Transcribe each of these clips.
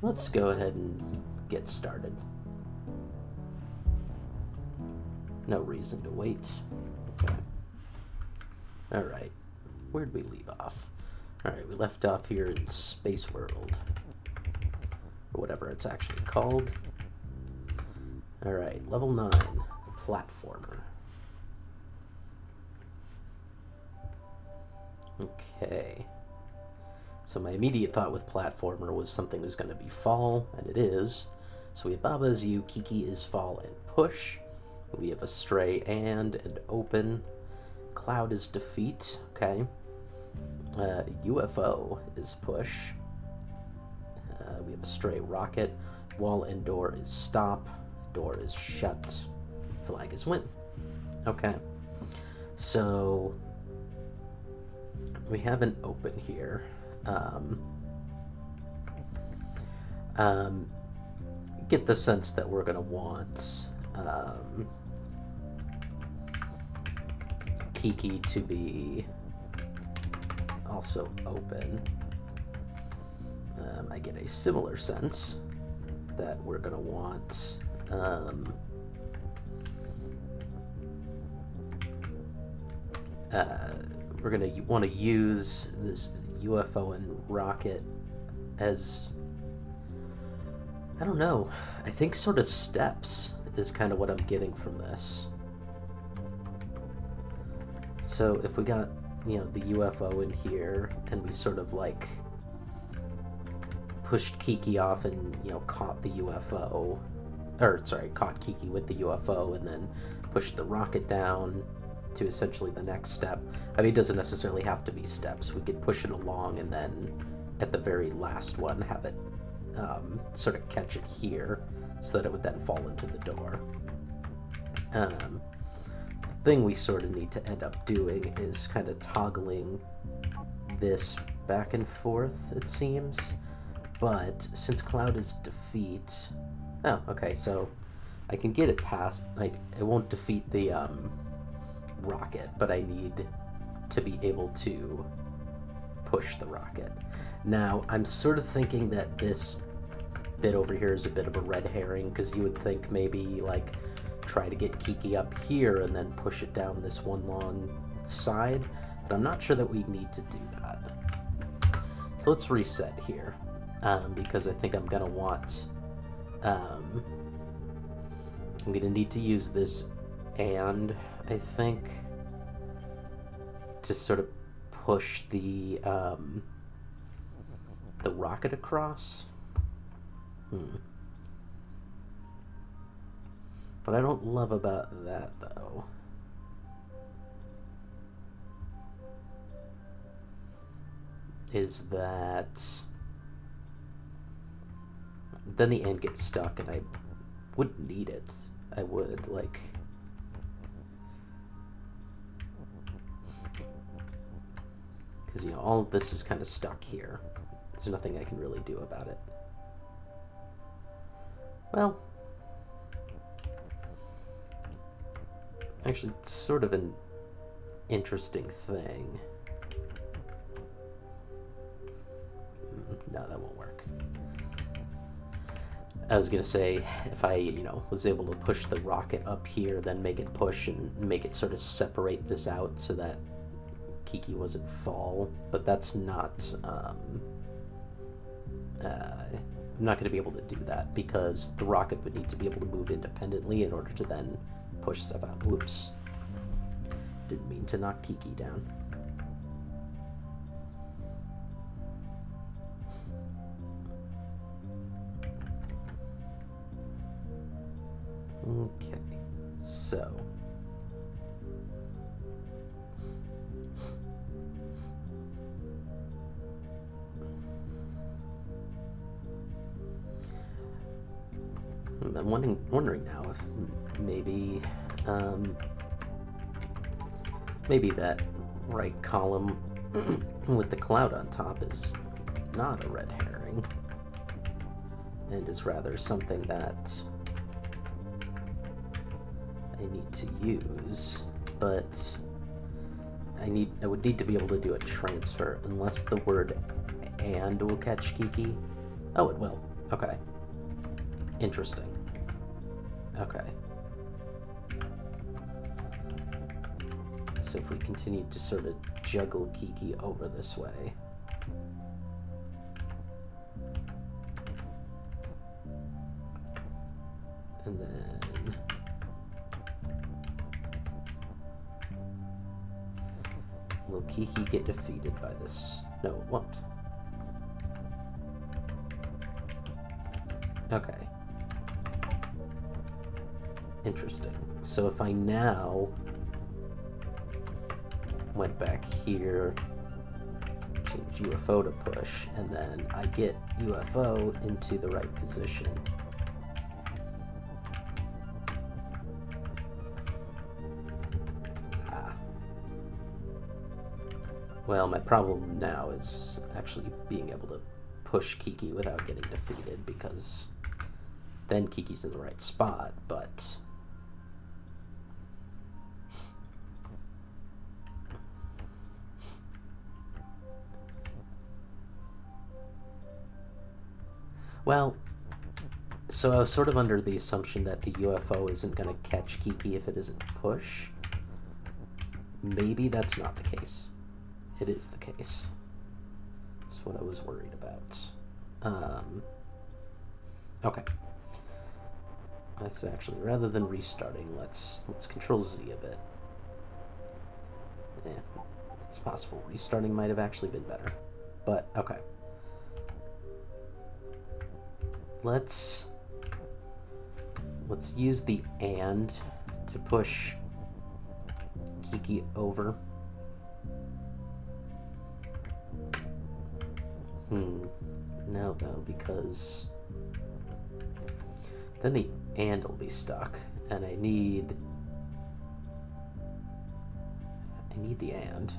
Let's go ahead and get started. No reason to wait. Okay. Alright. Where'd we leave off? Alright, we left off here in Space World. Or whatever it's actually called. Alright, level 9. Platformer. Okay. So my immediate thought with platformer was something was going to be fall, and it is. So we have Baba is you, Kiki is fall and push. We have Astray and open. Cloud is defeat, okay. UFO is push. We have Astray rocket. Wall and door is stop. Door is shut. Flag is win. Okay. So we have an open here. Get the sense that we're gonna want Kiki to be also open. I get a similar sense that we're gonna want we're gonna want to use this UFO and rocket as, I don't know, I think sort of steps is kind of what I'm getting from this. So if we got, you know, the UFO in here and we sort of like pushed Kiki off and, you know, caught the UFO, or sorry, caught Kiki with the UFO and then pushed the rocket down to essentially the next step. I mean, it doesn't necessarily have to be steps. We could push it along and then at the very last one have it sort of catch it here so that it would then fall into the door. The thing we sort of need to end up doing is kind of toggling this back and forth, it seems. But since Cloud is defeat... Oh, okay, so I can get it past... Like, it won't defeat the rocket, but I need to be able to push the rocket. Now, I'm sort of thinking that this bit over here is a bit of a red herring, because you would think maybe, like, try to get Kiki up here and then push it down this one long side, but I'm not sure that we need to do that. So let's reset here, because I think I'm going to want... I'm going to need to use this and I think to sort of push the rocket across. What I don't love about that, though, is that then the end gets stuck and I wouldn't need it. I would, like... Because, you know, all of this is kind of stuck here. There's nothing I can really do about it. Well... Actually, it's sort of an interesting thing. No, that won't work. I was gonna say, if I, you know, was able to push the rocket up here, then make it push and make it sort of separate this out so that Kiki wasn't fall, but that's not, I'm not going to be able to do that because the rocket would need to be able to move independently in order to then push stuff out. Whoops. Didn't mean to knock Kiki down. Okay, so... I'm wondering now if maybe, maybe that right column with the cloud on top is not a red herring, and is rather something that I need to use, but I would need to be able to do a transfer, unless the word "and" will catch Kiki. Oh, it will. Okay. Interesting. Okay. So if we continue to sort of juggle Kiki over this way... And then... Will Kiki get defeated by this? No, it won't. Okay. Interesting. So if I now went back here, change UFO to push, and then I get UFO into the right position. Well, my problem now is actually being able to push Kiki without getting defeated, because then Kiki's in the right spot, but... Well, so I was sort of under the assumption that the UFO isn't going to catch Kiki if it isn't push. Maybe that's not the case. It is the case. That's what I was worried about. Okay. Let's actually, rather than restarting, let's control Z a bit. Yeah, it's possible. Restarting might have actually been better. But, okay. Let's use the AND to push Kiki over. No, though, because then the AND will be stuck, and I need the AND.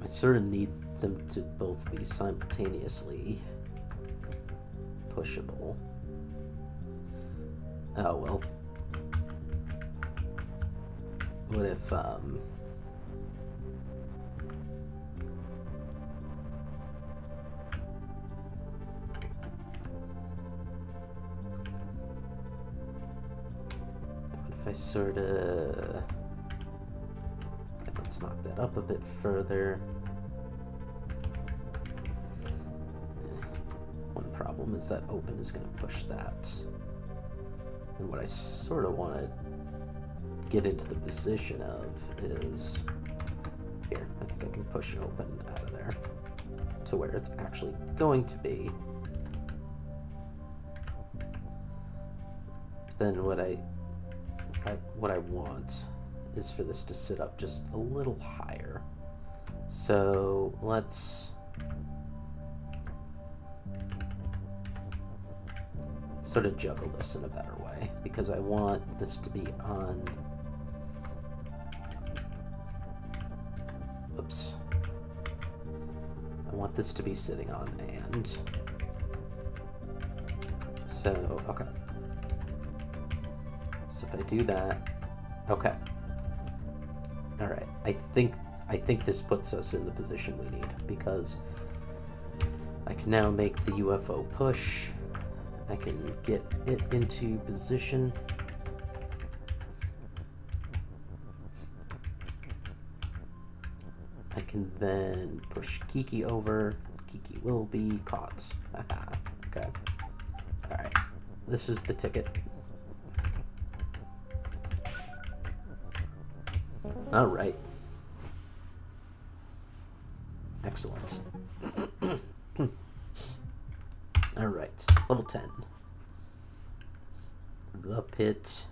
I sort of need them to both be simultaneously pushable. Oh, well. What if, what if I sort of... Let's knock that up a bit further. One problem is that open is going to push that. And what I sort of want to get into the position of is... Here, I think I can push open out of there to where it's actually going to be. Then what I want is for this to sit up just a little higher. So let's sort of juggle this in a better way, because I want this to be on... Oops. I want this to be sitting on AND. So, okay. So if I do that, okay. Alright, I think this puts us in the position we need, because I can now make the UFO push. I can get it into position. I can then push Kiki over. Kiki will be caught. Haha, okay. Alright, this is the ticket. Alright. Excellent. Alright, level 10. The pit.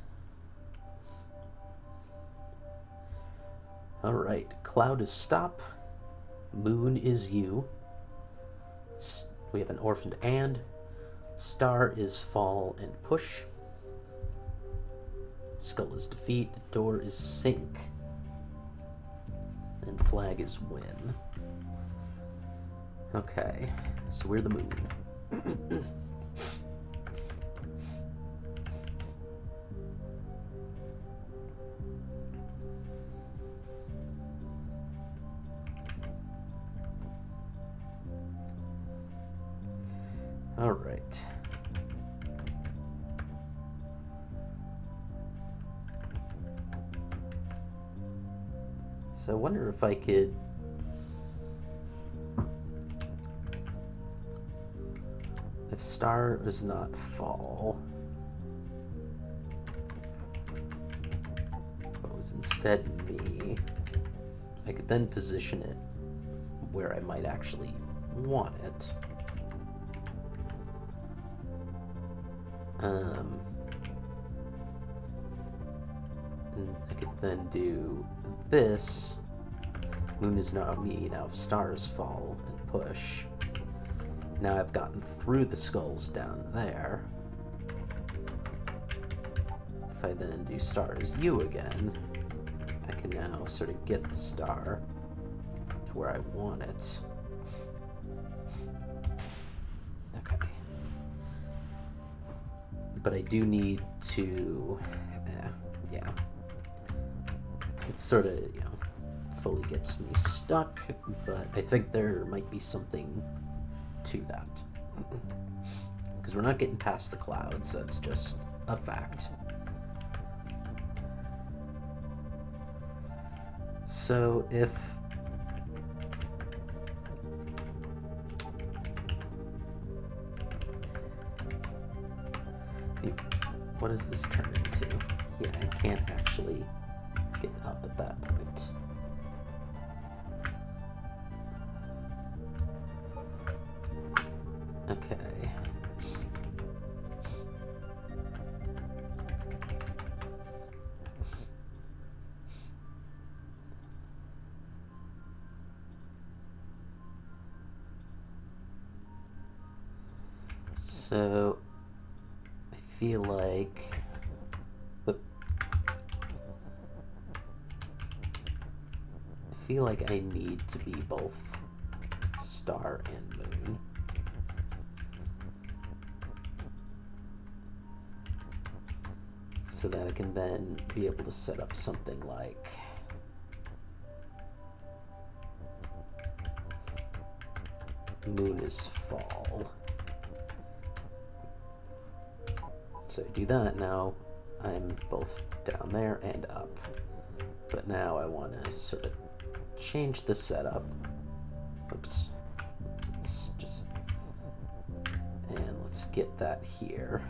Alright, cloud is stop. Moon is you. We have an orphaned and. Star is fall and push. Skull is defeat. Door is sink. And flag is win. Okay, so we're the moon. So I wonder if I could... If star is not fall, it was instead me, I could then position it where I might actually want it. And I could then do this. Moon is now me. Now if stars fall and push. Now I've gotten through the skulls down there. If I then do stars U again, I can now sort of get the star to where I want it. Okay. But I do need to, yeah. It sort of, you know, fully gets me stuck, but I think there might be something to that. Because we're not getting past the clouds, that's just a fact. So if what does this turn into? Yeah, I can't actually get up at that point. Okay. So I feel like I need to be both star and moon. So that I can then be able to set up something like moon is fall. So I do that, now I'm both down there and up. But now I want to sort of change the setup. Oops. Let's just... And let's get that here.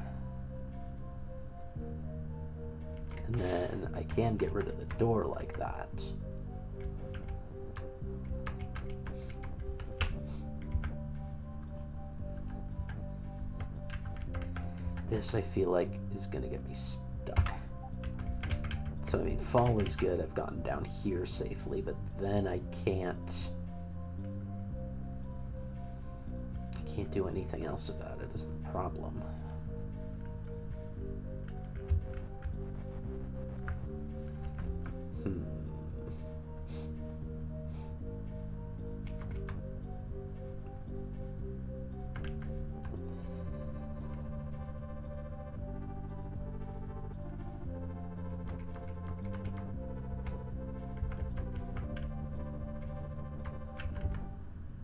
And then I can get rid of the door like that. This, I feel like, is going to get me stuck. So, I mean, fall is good. I've gotten down here safely, but then I can't do anything else about it is the problem.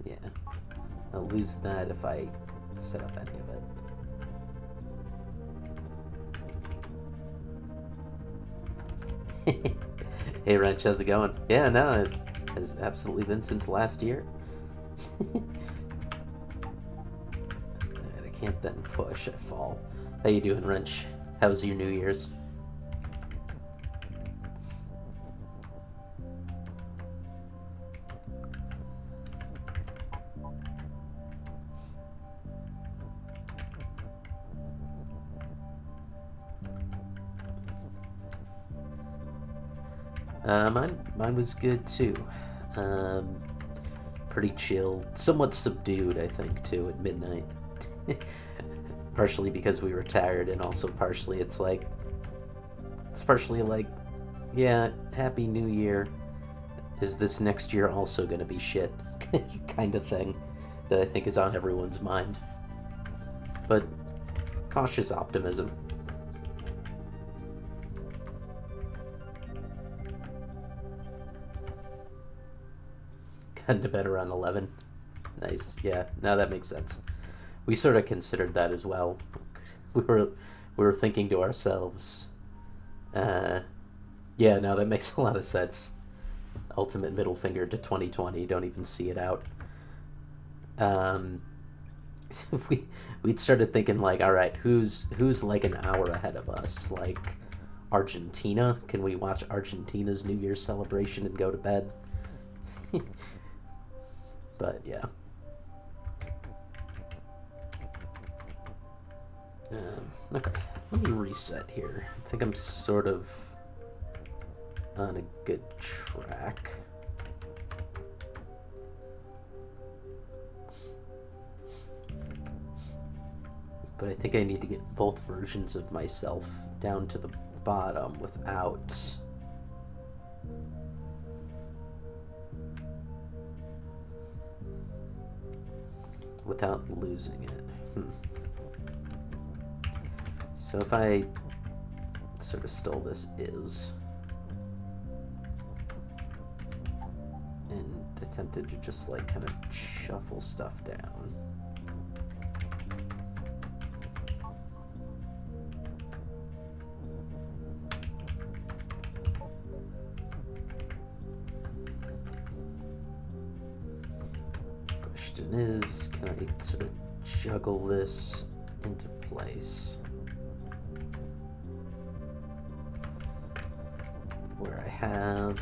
Yeah, I'll lose that if I set up any of it. Hey Wrench, how's it going? Yeah, no, it has absolutely been since last year. Alright, I can't then push at fall. How you doing, Wrench? How's your New Year's? Mine was good too. Pretty chill, somewhat subdued, I think, too, at midnight. Partially because we were tired, and also partially it's partially like, yeah, Happy New Year. Is this next year also gonna be shit? Kind of thing that I think is on everyone's mind. But cautious optimism. Got to bed around 11. Nice. Yeah, now that makes sense. We sort of considered that as well. We were thinking to ourselves, yeah, no, that makes a lot of sense. ultimate middle finger to 2020. Don't even see it out. We'd started thinking like, all right, who's like an hour ahead of us? Like Argentina? Can we watch Argentina's New Year's celebration and go to bed? But yeah. Okay, let me reset here. I think I'm sort of on a good track. But I think I need to get both versions of myself down to the bottom without losing it. So if I sort of stole this is and attempted to just like kind of shuffle stuff down. Question is, can I sort of juggle this into place where I have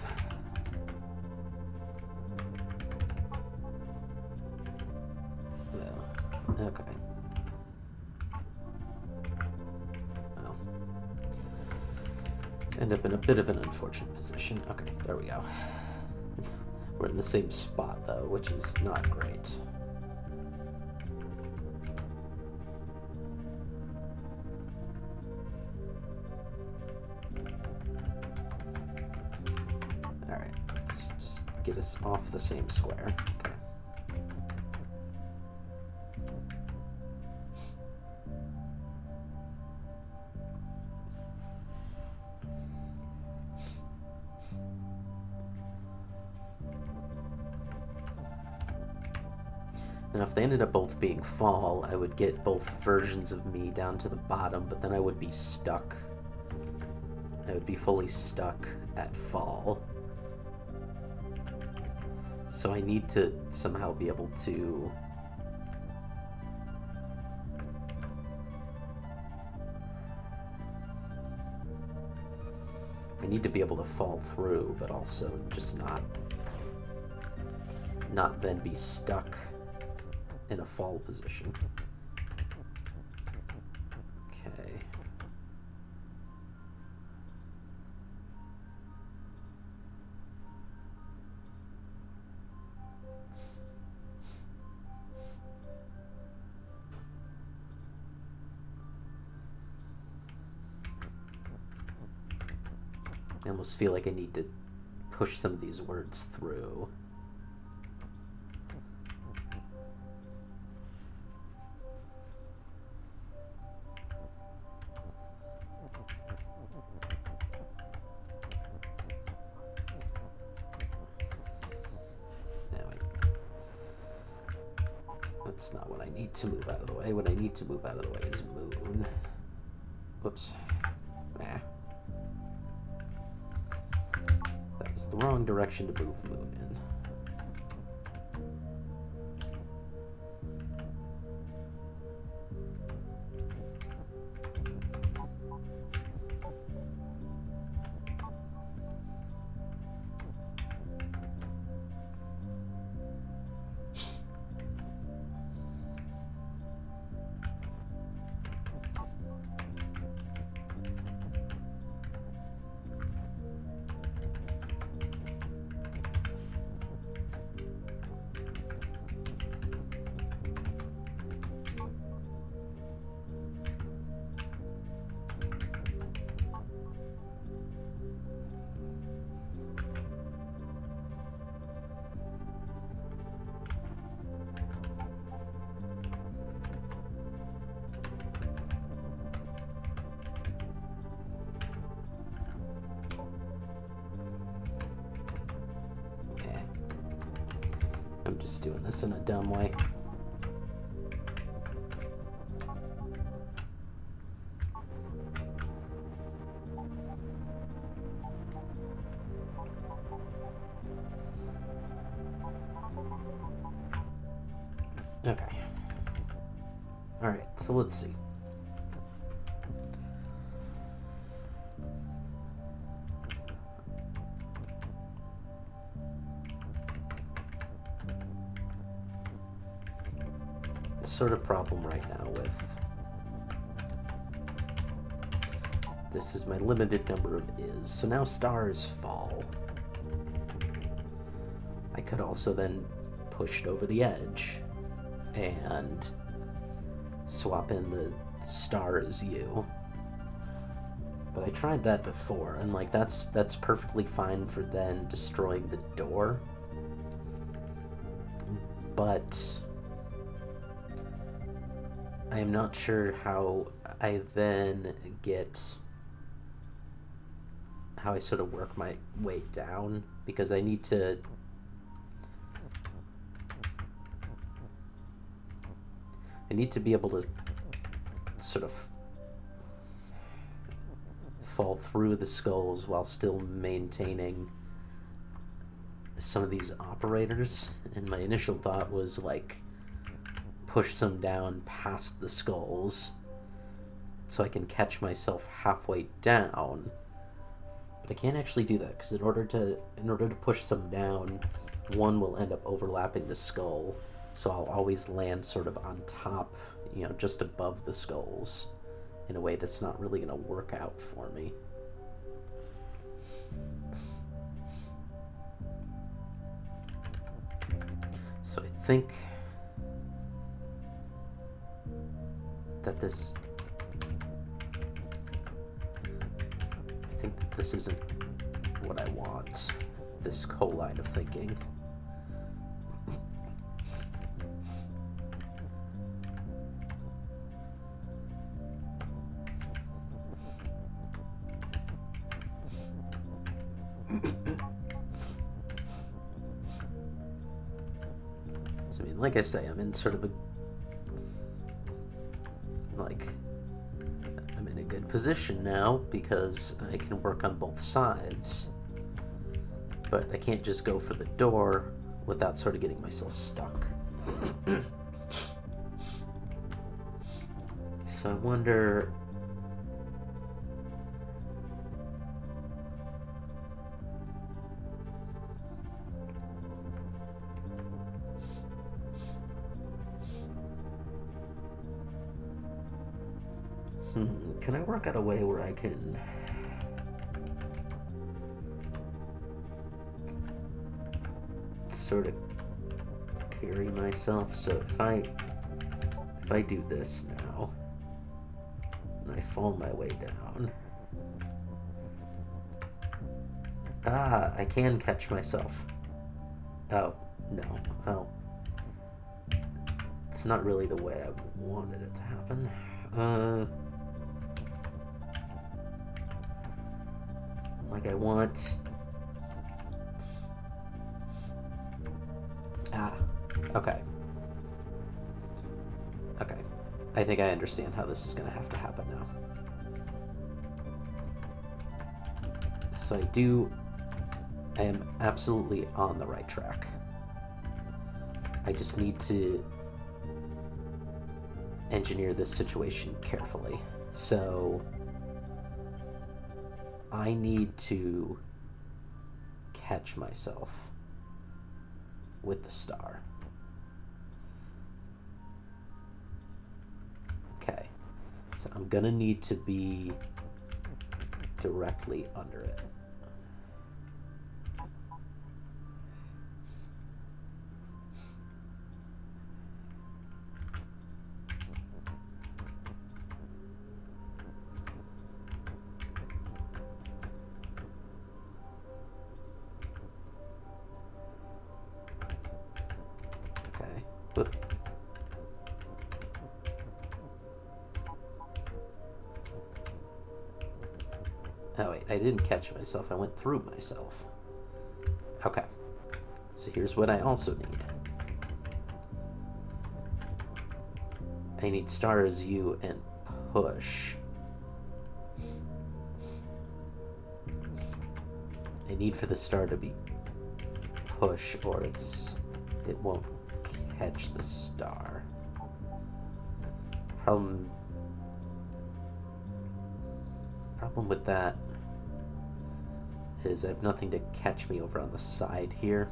okay. Well, end up in a bit of an unfortunate position. Okay, there we go. We're in the same spot though, which is not great. Alright, let's just get us off the same square. Okay. Now, if they ended up both being fall, I would get both versions of me down to the bottom, but then I would be stuck. I would be fully stuck at fall. So I need to somehow be able to... I need to be able to fall through, but also just not then be stuck in a fall position. Okay. I almost feel like I need to push some of these words through. That's not what I need to move out of the way. What I need to move out of the way is moon. Whoops. Nah. That was the wrong direction to move moon in. I'm just doing this in a dumb way. Okay. Alright, so let's see. Sort of problem right now with this is my limited number of is. So now stars fall. I could also then push it over the edge and swap in the star as you. But I tried that before, and like that's perfectly fine for then destroying the door. But I am not sure how I then get how I sort of work my way down, because I need to be able to sort of fall through the skulls while still maintaining some of these operators. And my initial thought was like push some down past the skulls so I can catch myself halfway down. But I can't actually do that, because in order to push some down, one will end up overlapping the skull. So I'll always land sort of on top, just above the skulls, in a way that's not really going to work out for me. So I think that this isn't what I want, this whole line of thinking. So, I mean, like I say, I'm in sort of I'm in a good position now because I can work on both sides. But I can't just go for the door without sort of getting myself stuck. So I wonder... Can I work out a way where I can sort of carry myself? So if I do this now and I fall my way down, I can catch myself. Oh no, well, it's not really the way I wanted it to happen. Like I want... Okay. Okay. I think I understand how this is going to have to happen now. So I am absolutely on the right track. I just need to engineer this situation carefully. So I need to catch myself with the star. Okay, so I'm gonna need to be directly under it. Oh wait, I didn't catch myself, I went through myself. Okay, so here's what I also need. I need star as you and push. I need for the star to be push or it won't catch the star. Problem with that is I have nothing to catch me over on the side here.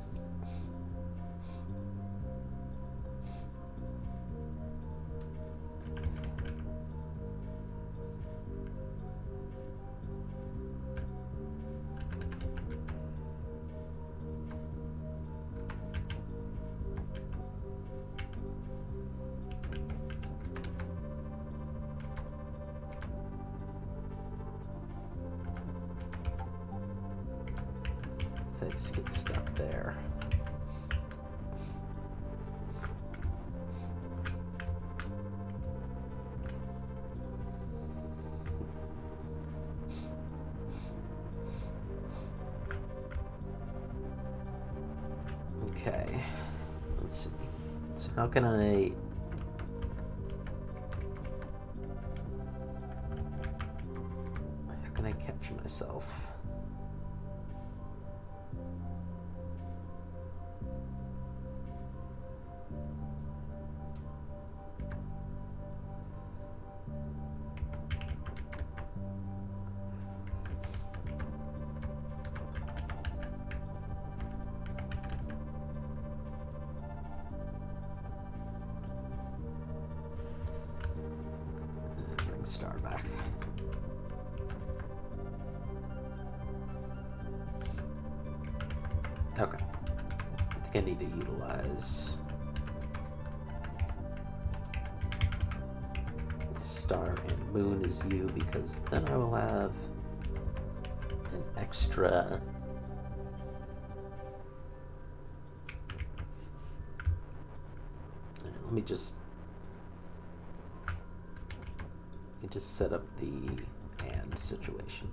So I just get stuck there. Okay, let's see. So how can I catch myself? Bring Star back. Okay. I think I need to utilize Star and Moon as you, because then I will have an extra let me just set up the and situation.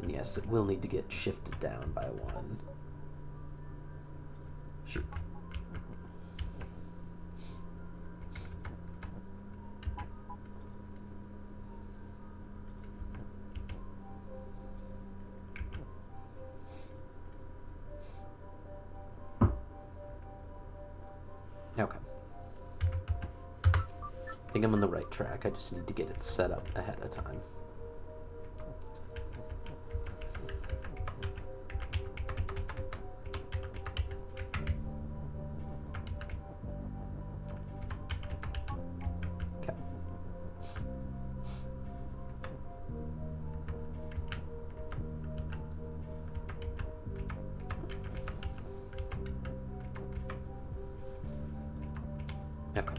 And yes, it will need to get shifted down by one. Shoot. Okay. I think I'm on the right track. I just need to get it set up ahead of time. Okay.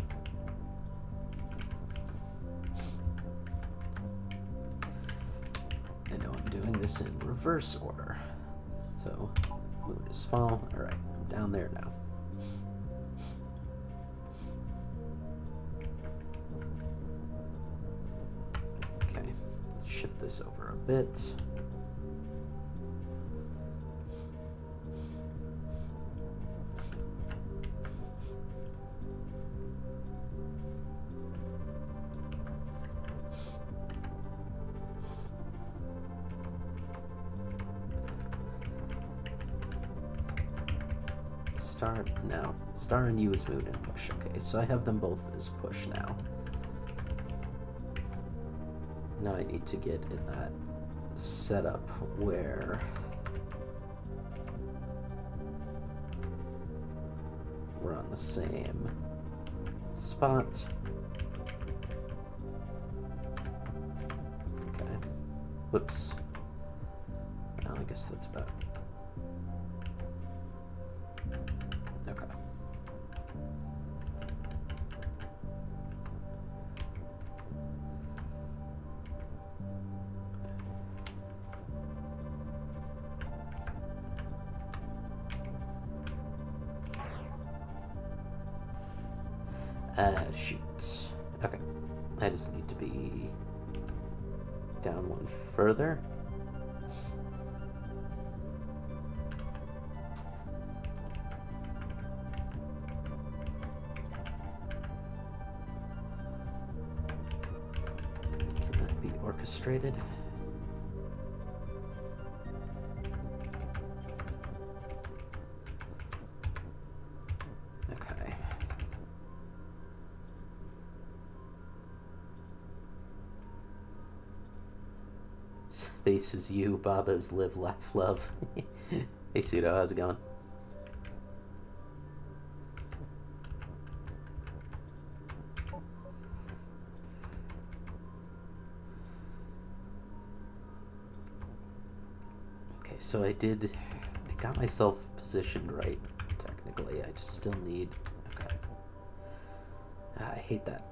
I know I'm doing this in reverse order. So, Moon is fall. Alright, I'm down there now. Okay, shift this over a bit. Star and you is Moon and push. Okay, so I have them both as push now. Now I need to get in that setup where we're on the same spot. Okay. Whoops. Well, I guess that's about. Okay. Shoot. Okay. I just need to be down one further. Can that be orchestrated? Okay. Space is you, Baba is live, laugh, love. Hey Pseudo, how's it going? Okay, so I got myself positioned right, technically. I just still need, okay. I hate that.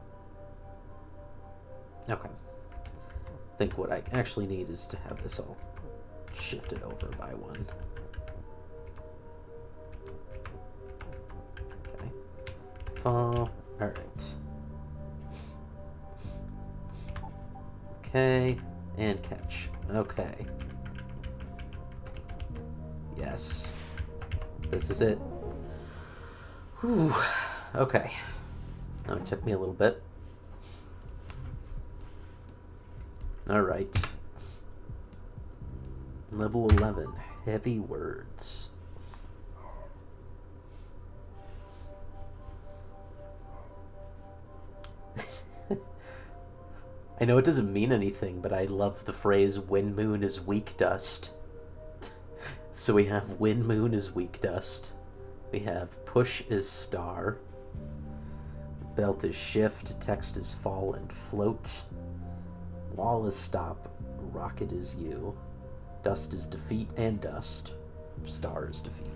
Okay. I think what I actually need is to have this all shifted over by one. Okay. Fall. Alright. Okay. And catch. Okay. Yes. This is it. Whew. Okay. Now it took me a little bit. Alright. Level 11. Heavy words. I know it doesn't mean anything, but I love the phrase, wind moon is weak dust. So we have wind moon is weak dust. We have push is star. Belt is shift. Text is fall and float. Wall is stop. Rocket is you. Dust is defeat and dust. Star is defeat.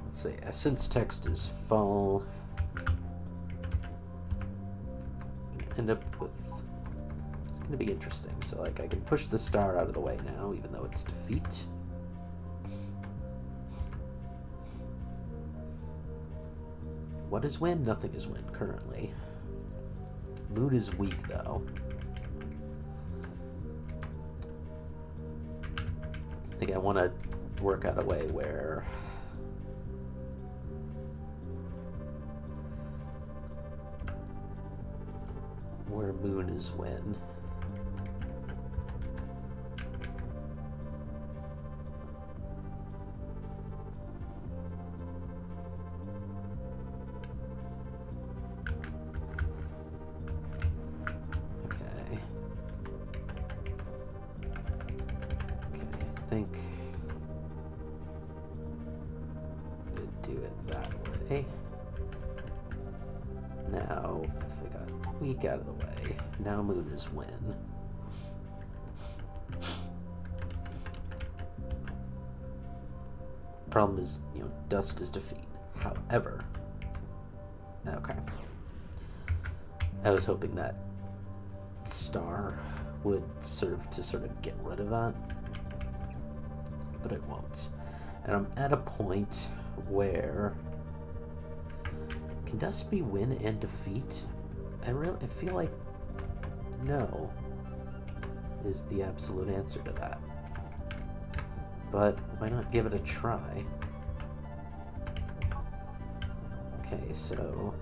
Let's see. Essence text is fall. End up with... It's going to be interesting. So, like, I can push the star out of the way now, even though it's defeat. What is win? Nothing is win currently. Moon is weak, though. I think I want to work out a way where... moon is win. Think do it that way. Now, if I got weak out of the way, now moon is win. Problem is, you know, dust is defeat. However, okay. I was hoping that star would serve to sort of get rid of that. But it won't. And I'm at a point where can dust be win and defeat? I feel like no is the absolute answer to that. But why not give it a try? Okay, so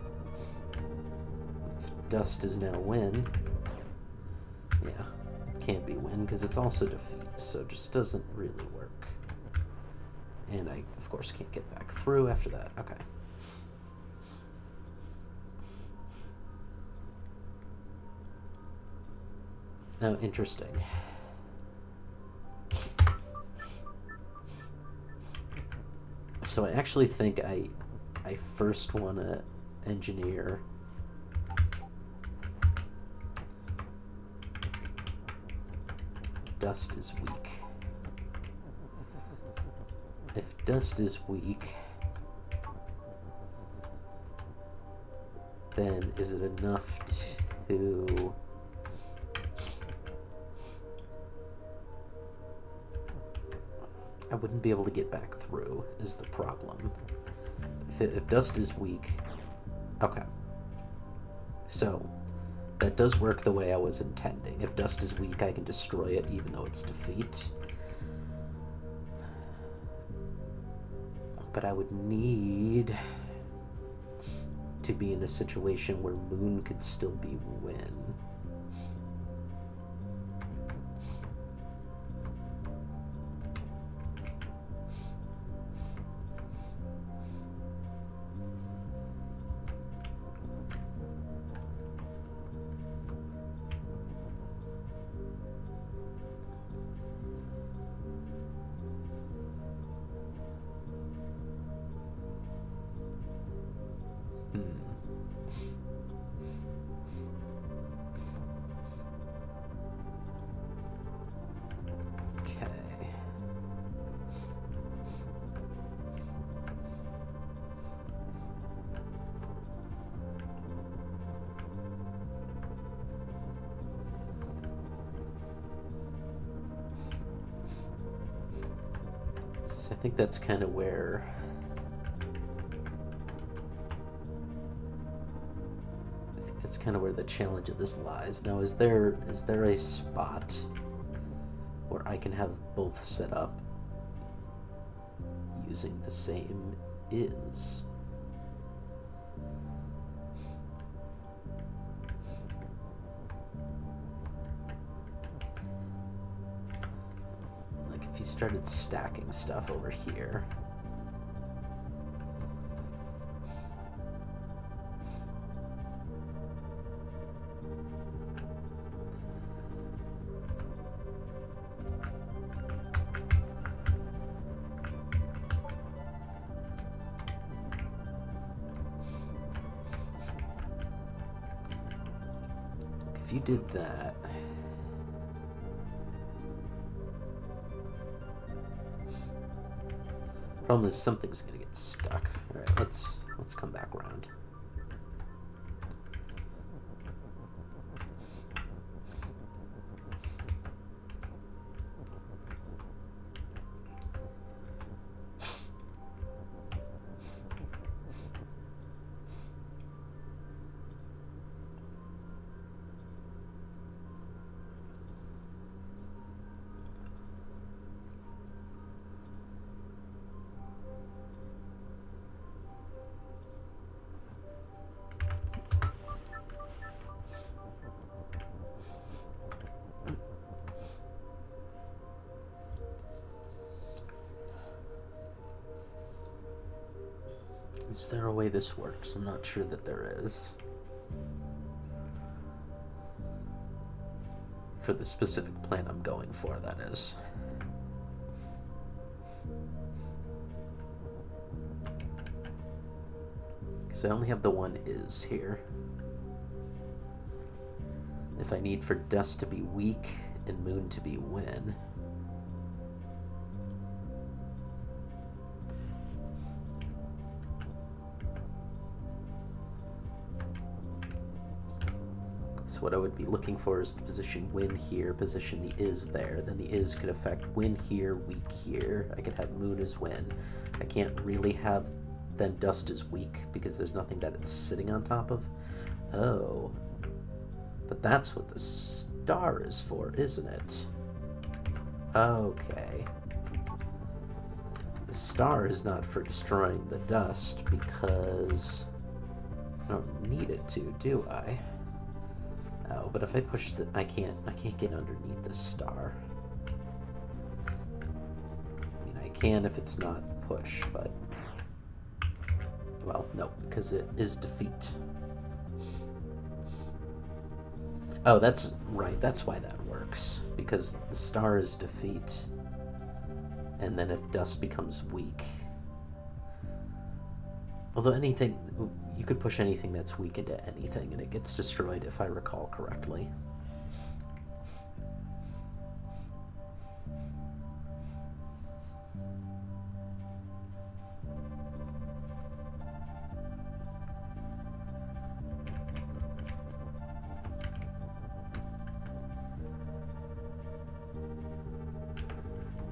if dust is now win, yeah, can't be win because it's also defeat, so it just doesn't really work. And I, of course, can't get back through after that. Okay. Oh, interesting. So I actually think I first want to engineer dust is weak. If dust is weak, then is it enough to... I wouldn't be able to get back through, is the problem. If dust is weak... Okay. So, that does work the way I was intending. If dust is weak, I can destroy it even though it's defeat. But I would need to be in a situation where moon could still be win. Okay. So I think that's kind of where the challenge of this lies. Now, is there a spot where I can have both set up using the same is? Like if you started stacking stuff over here. If you did that, problem is something's gonna get stuck. All right, let's come back around. Is there a way this works? I'm not sure that there is. For the specific plan I'm going for, that is. Because I only have the one is here. If I need for dust to be weak and moon to be when. So what I would be looking for is to position win here, position the is there, then the is could affect win here, weak here. I could have moon as when. I can't really have then dust as weak because there's nothing that it's sitting on top of. Oh. But that's what the star is for, isn't it? Okay. The star is not for destroying the dust because I don't need it to, do I? Oh, but if I push the, I can't get underneath the star. I mean, I can if it's not push, but well, no, because it is defeat. Oh, that's right. That's why that works, because the star is defeat, and then if dust becomes weak. Although anything, you could push anything that's weak into anything and it gets destroyed if I recall correctly.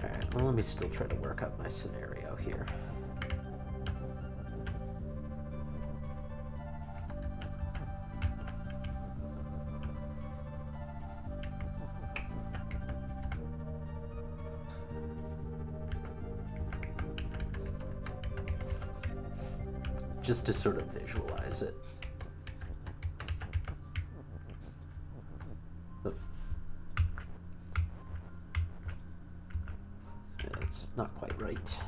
Alright, well, let me still try to work out my scenario here. Just to sort of visualize it. Oh. Yeah, that's not quite right.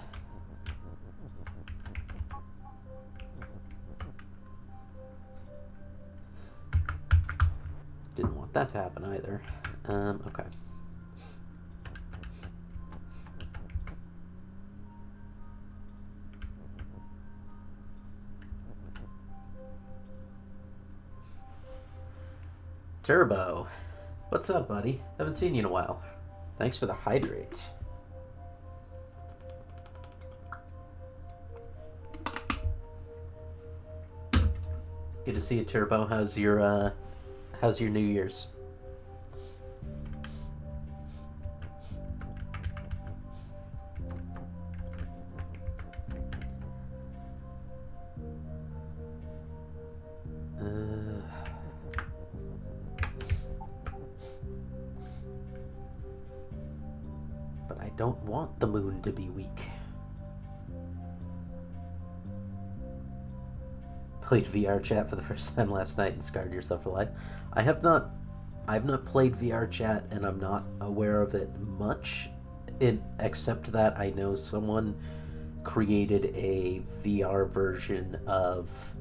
Didn't want that to happen either. Okay. Turbo, what's up, buddy? Haven't seen you in a while. Thanks for the hydrate. Good to see you, Turbo. How's your New Year's? But I don't want the moon to be weak. Played VR chat for the first time last night and scarred yourself for life. I've not played VR chat, and I'm not aware of it much, except that I know someone created a VR version of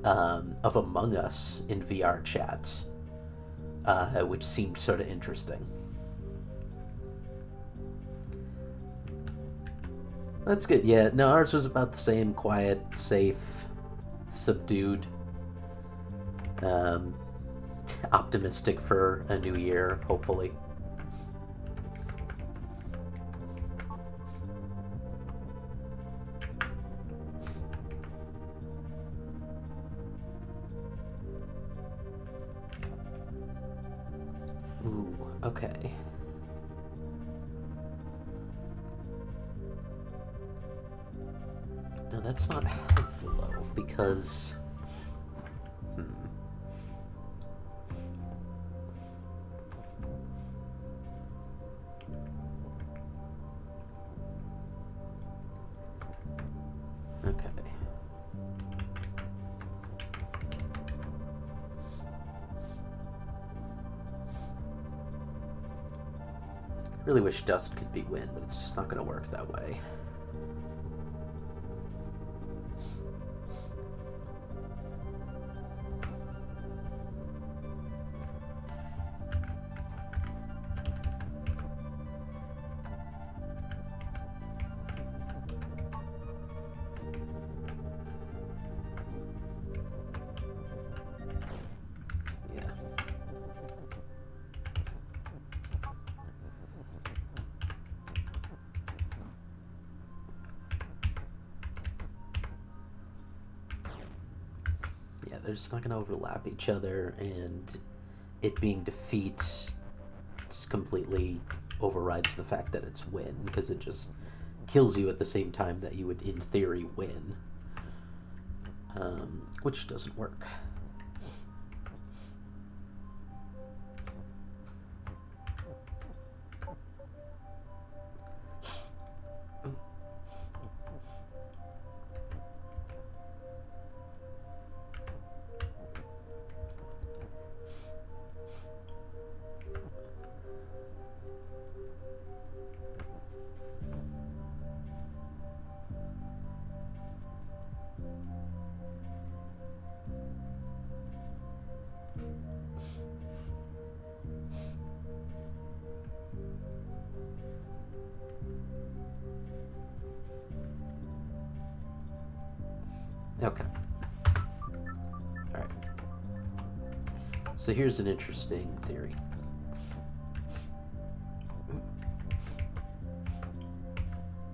Among Us in VR chat, which seemed sort of interesting. That's good. Yeah, no, ours was about the same, quiet, safe, subdued, optimistic for a new year, hopefully. Ooh, okay. No, that's not helpful, though, because... Okay. Really wish Dust could be win, but it's just not going to work that way. They're just not going to overlap each other, and it being defeat just completely overrides the fact that it's win, because it just kills you at the same time that you would, in theory, win. Which doesn't work. Okay. Alright. So here's an interesting theory.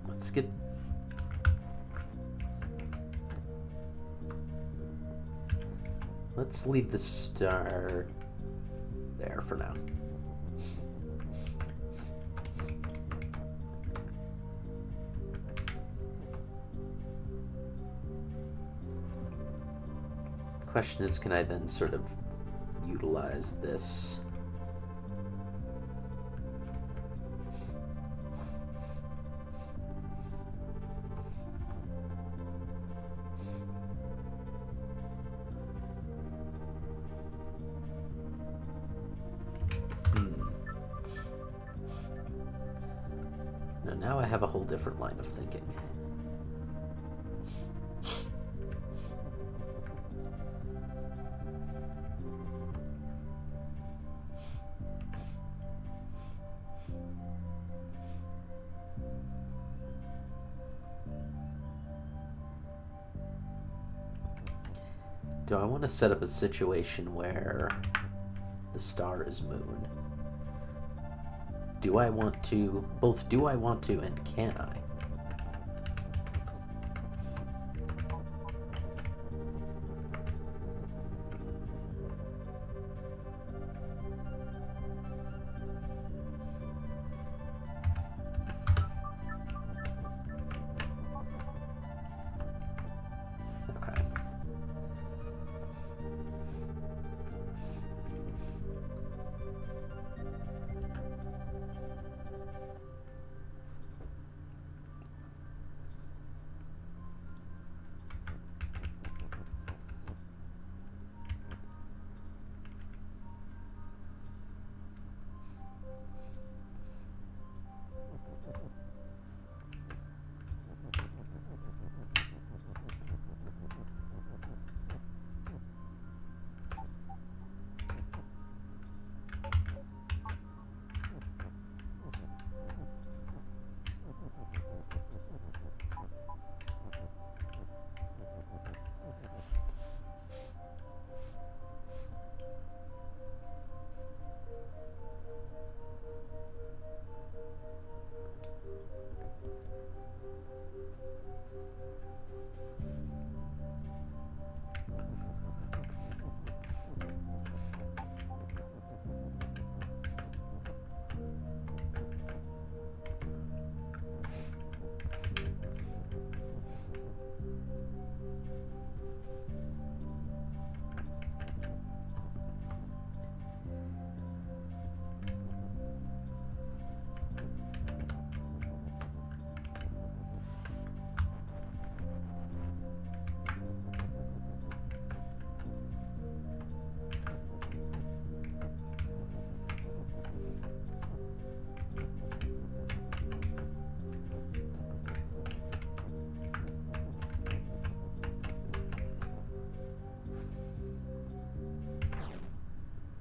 Let's get... Let's leave the star there for now. Question is, can I then sort of utilize this? Now I have a whole different line of thinking. Do I want to set up a situation where The star is Moon. Do I want to... Both do I want to and can I? Okay.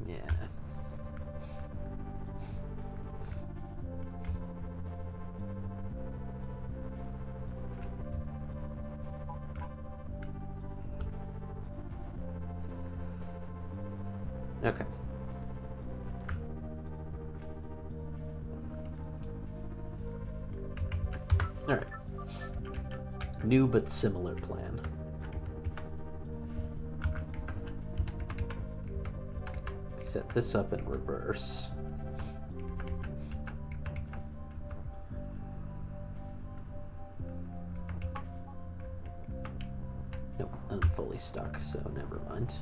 Yeah. Okay. Alright. New but similar plan. Set this up in reverse. Nope, I'm fully stuck, so never mind.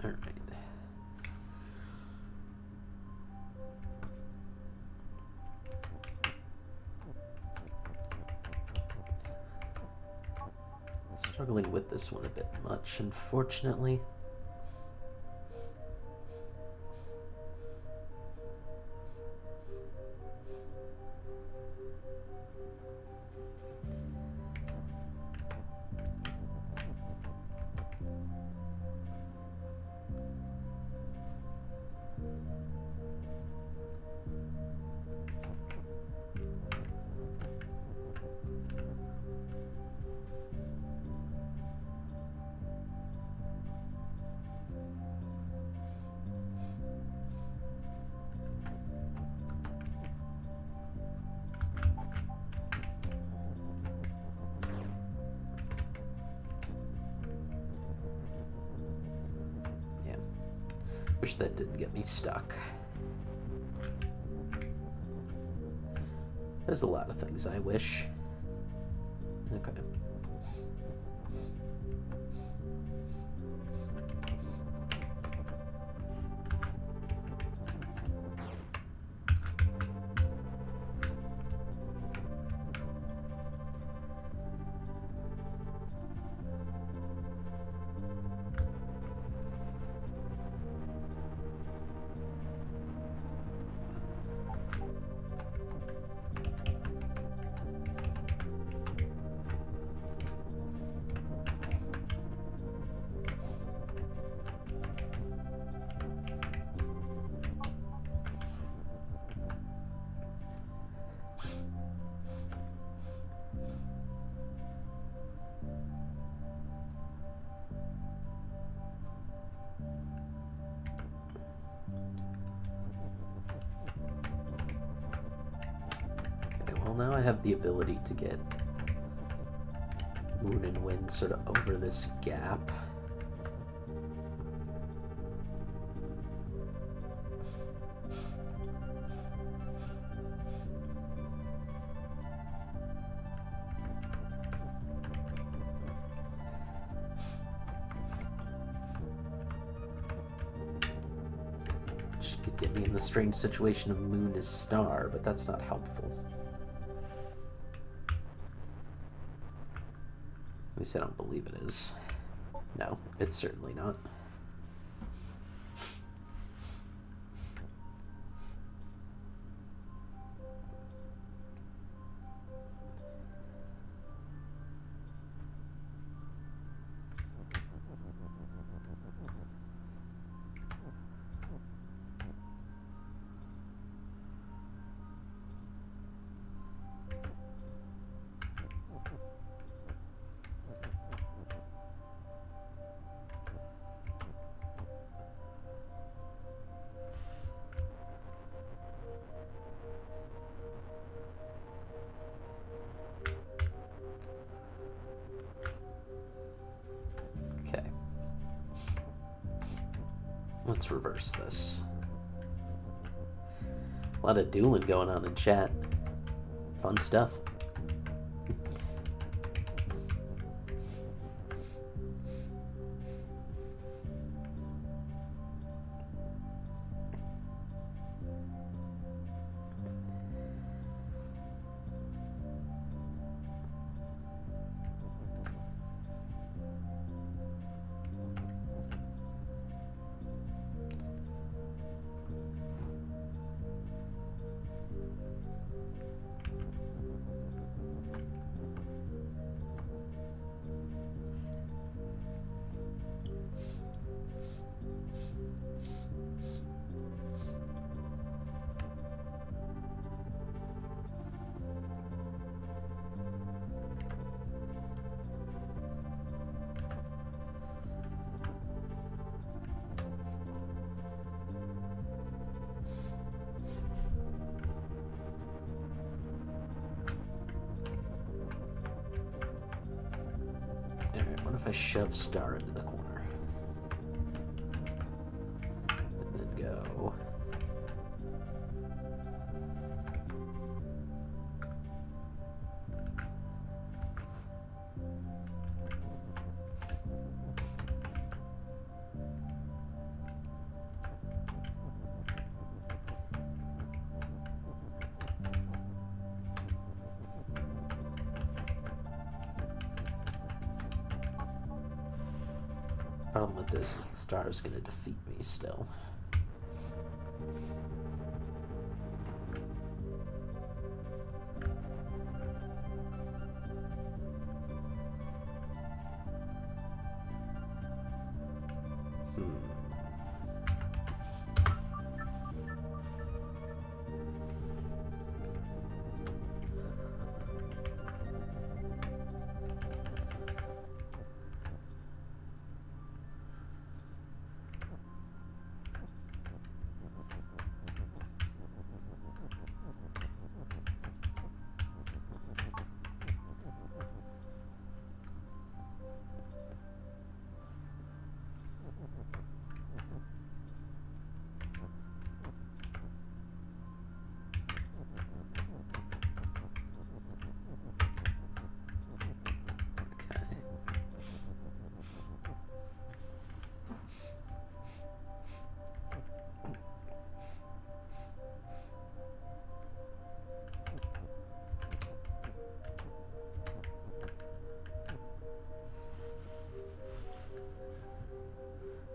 Alright. Struggling with this one a bit much, unfortunately. Wish that didn't get me stuck. There's a lot of things I wish. Okay. Well, now I have the ability to get Moon and Wind sort of over this gap. Which could get me in the strange situation of Moon as star, but that's not helpful. At least I don't believe it is. No, it's certainly not. Let's reverse this. A lot of dueling going on in chat. Fun stuff. Alright, what if I shove Star into the corner? And then go... Problem with this is the star is going to defeat me still.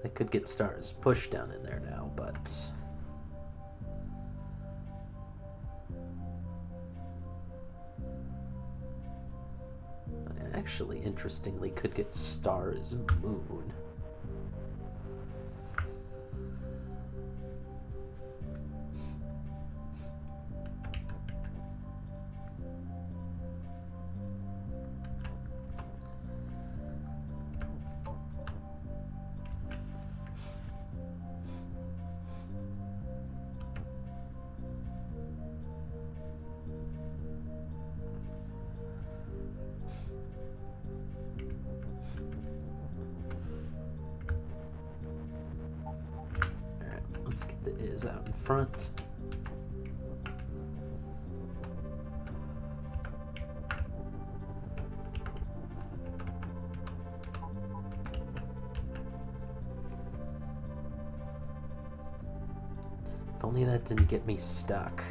They could get stars pushed down in there now, but... Actually, interestingly, could get stars moon. Let's get the is out in front. If only that didn't get me stuck.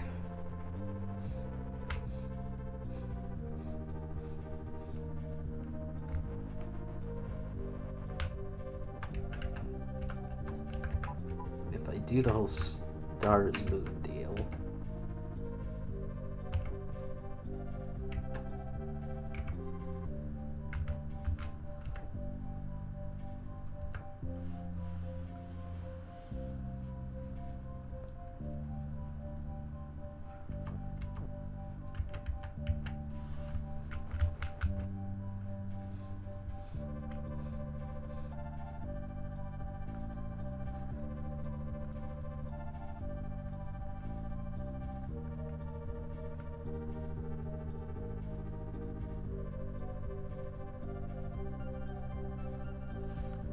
Do the whole stars moon deal.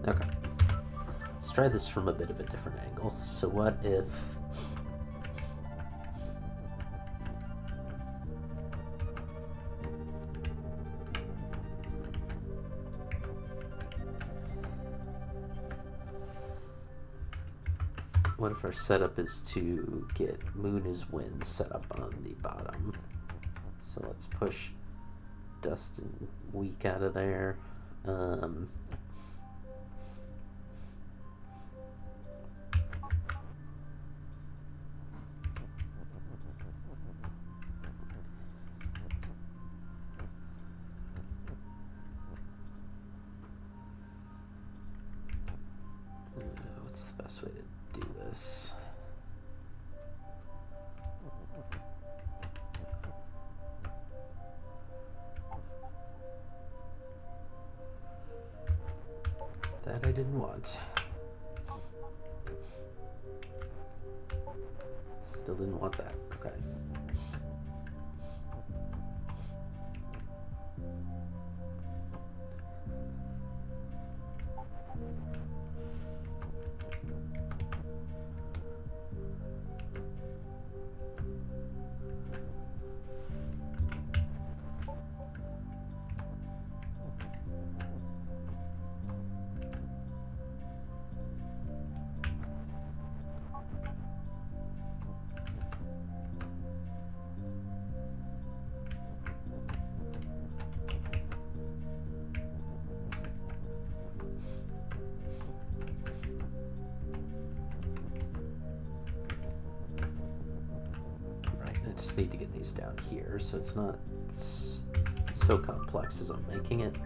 Okay. Let's try this from a bit of a different angle. So what if... What if our setup is to get Moon is Wind set up on the bottom? So let's push Dust and Weak out of there. What's the best way to do this? That I didn't want. Still didn't want that. Okay. I just need to get these down here so it's not so complex as I'm making it.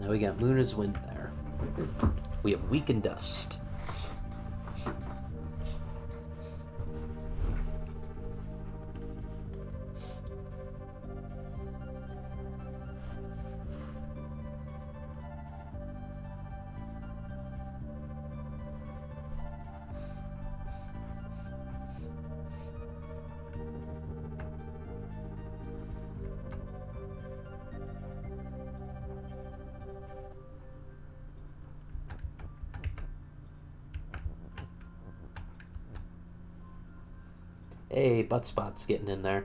Now we got Moon is Wind there. We have Weak and Dust. Hey, Butt Spot's getting in there.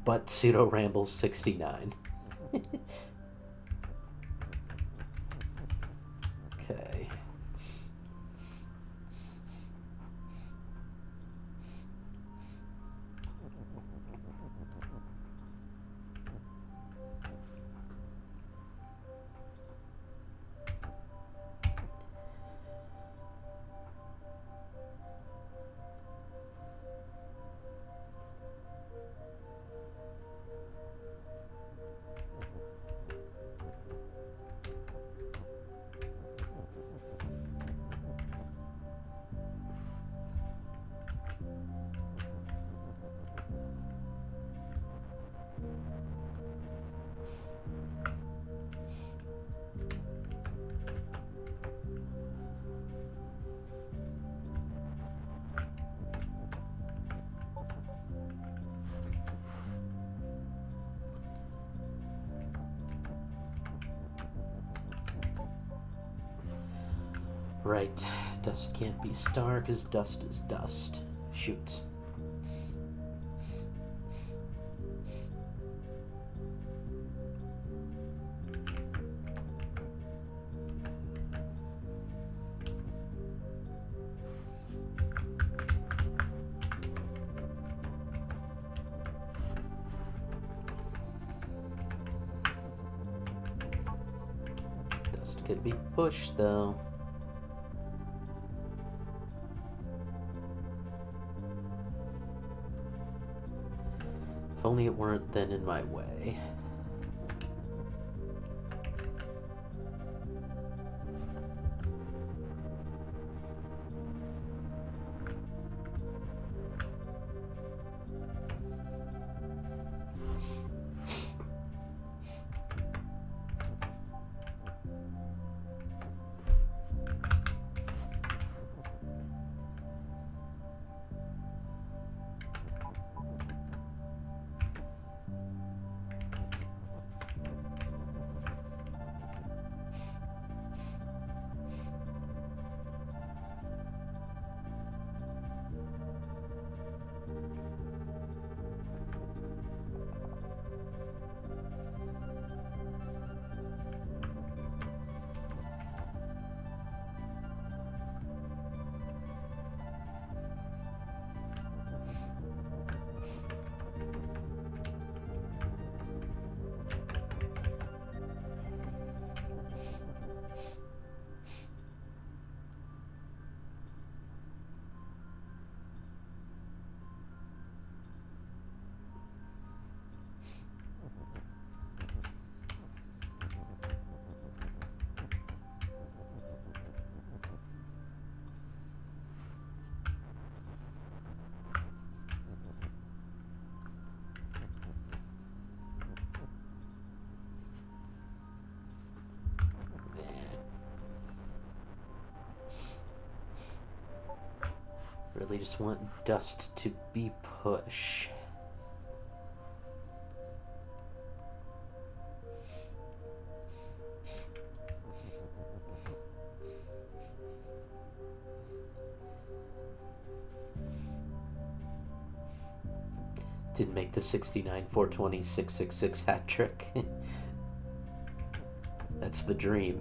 But Pseudo Rambles 69. Okay. Right. Dust can't be star because dust is dust. Shoot. Dust could be pushed, though. If only it weren't then in my way. Really just want dust to be push. Didn't make the 69, 420, 666 hat trick. That's the dream.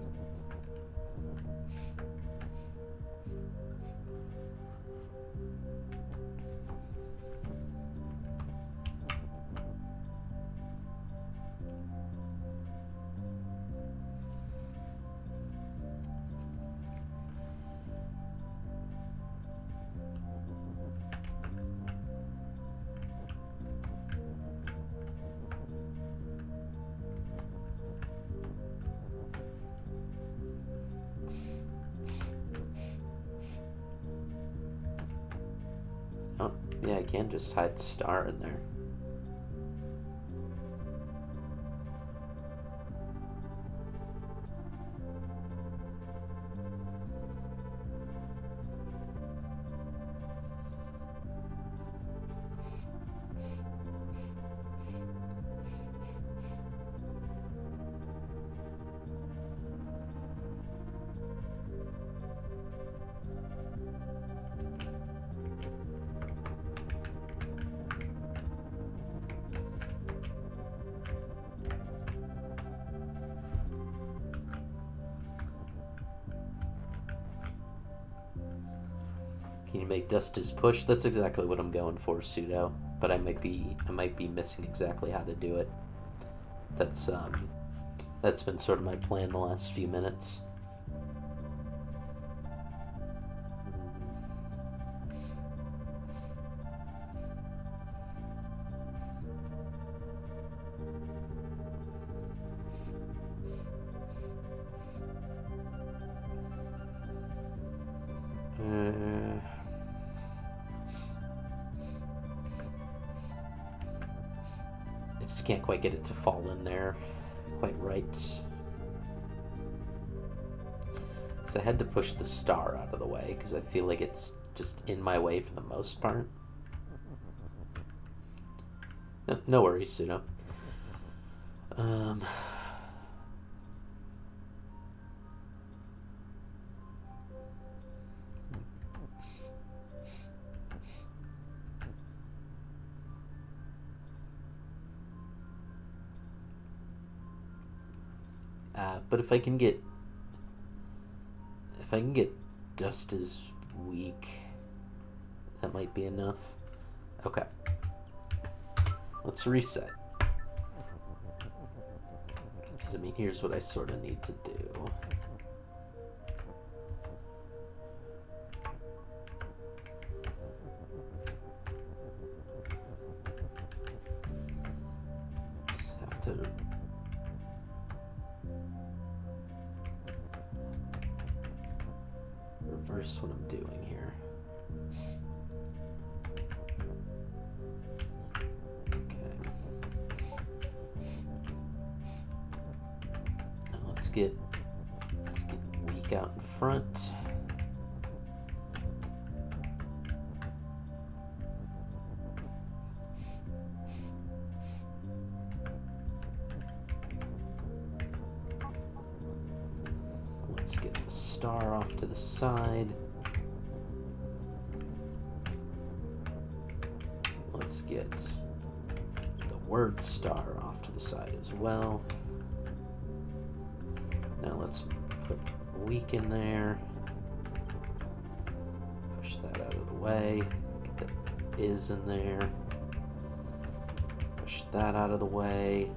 Oh, yeah, I can just hide star in there. Can you make dust as push? That's exactly what I'm going for, Pseudo. But I might be missing exactly how to do it. That's been sort of my plan the last few minutes. I just can't quite get it to fall in there quite right. Because I had to push the star out of the way, because I feel like it's just in my way for the most part. No worries, Pseudo. But if I can get dust as weak, that might be enough. Okay. Let's reset. Because, I mean, here's what I sort of need to do. Just have to... reverse what I'm doing here. Okay. Now let's get weak out in front. Let's get the star off to the side. Let's get the word star off to the side as well. Now let's put weak in there. Push that out of the way. Get the is in there. Push that out of the way.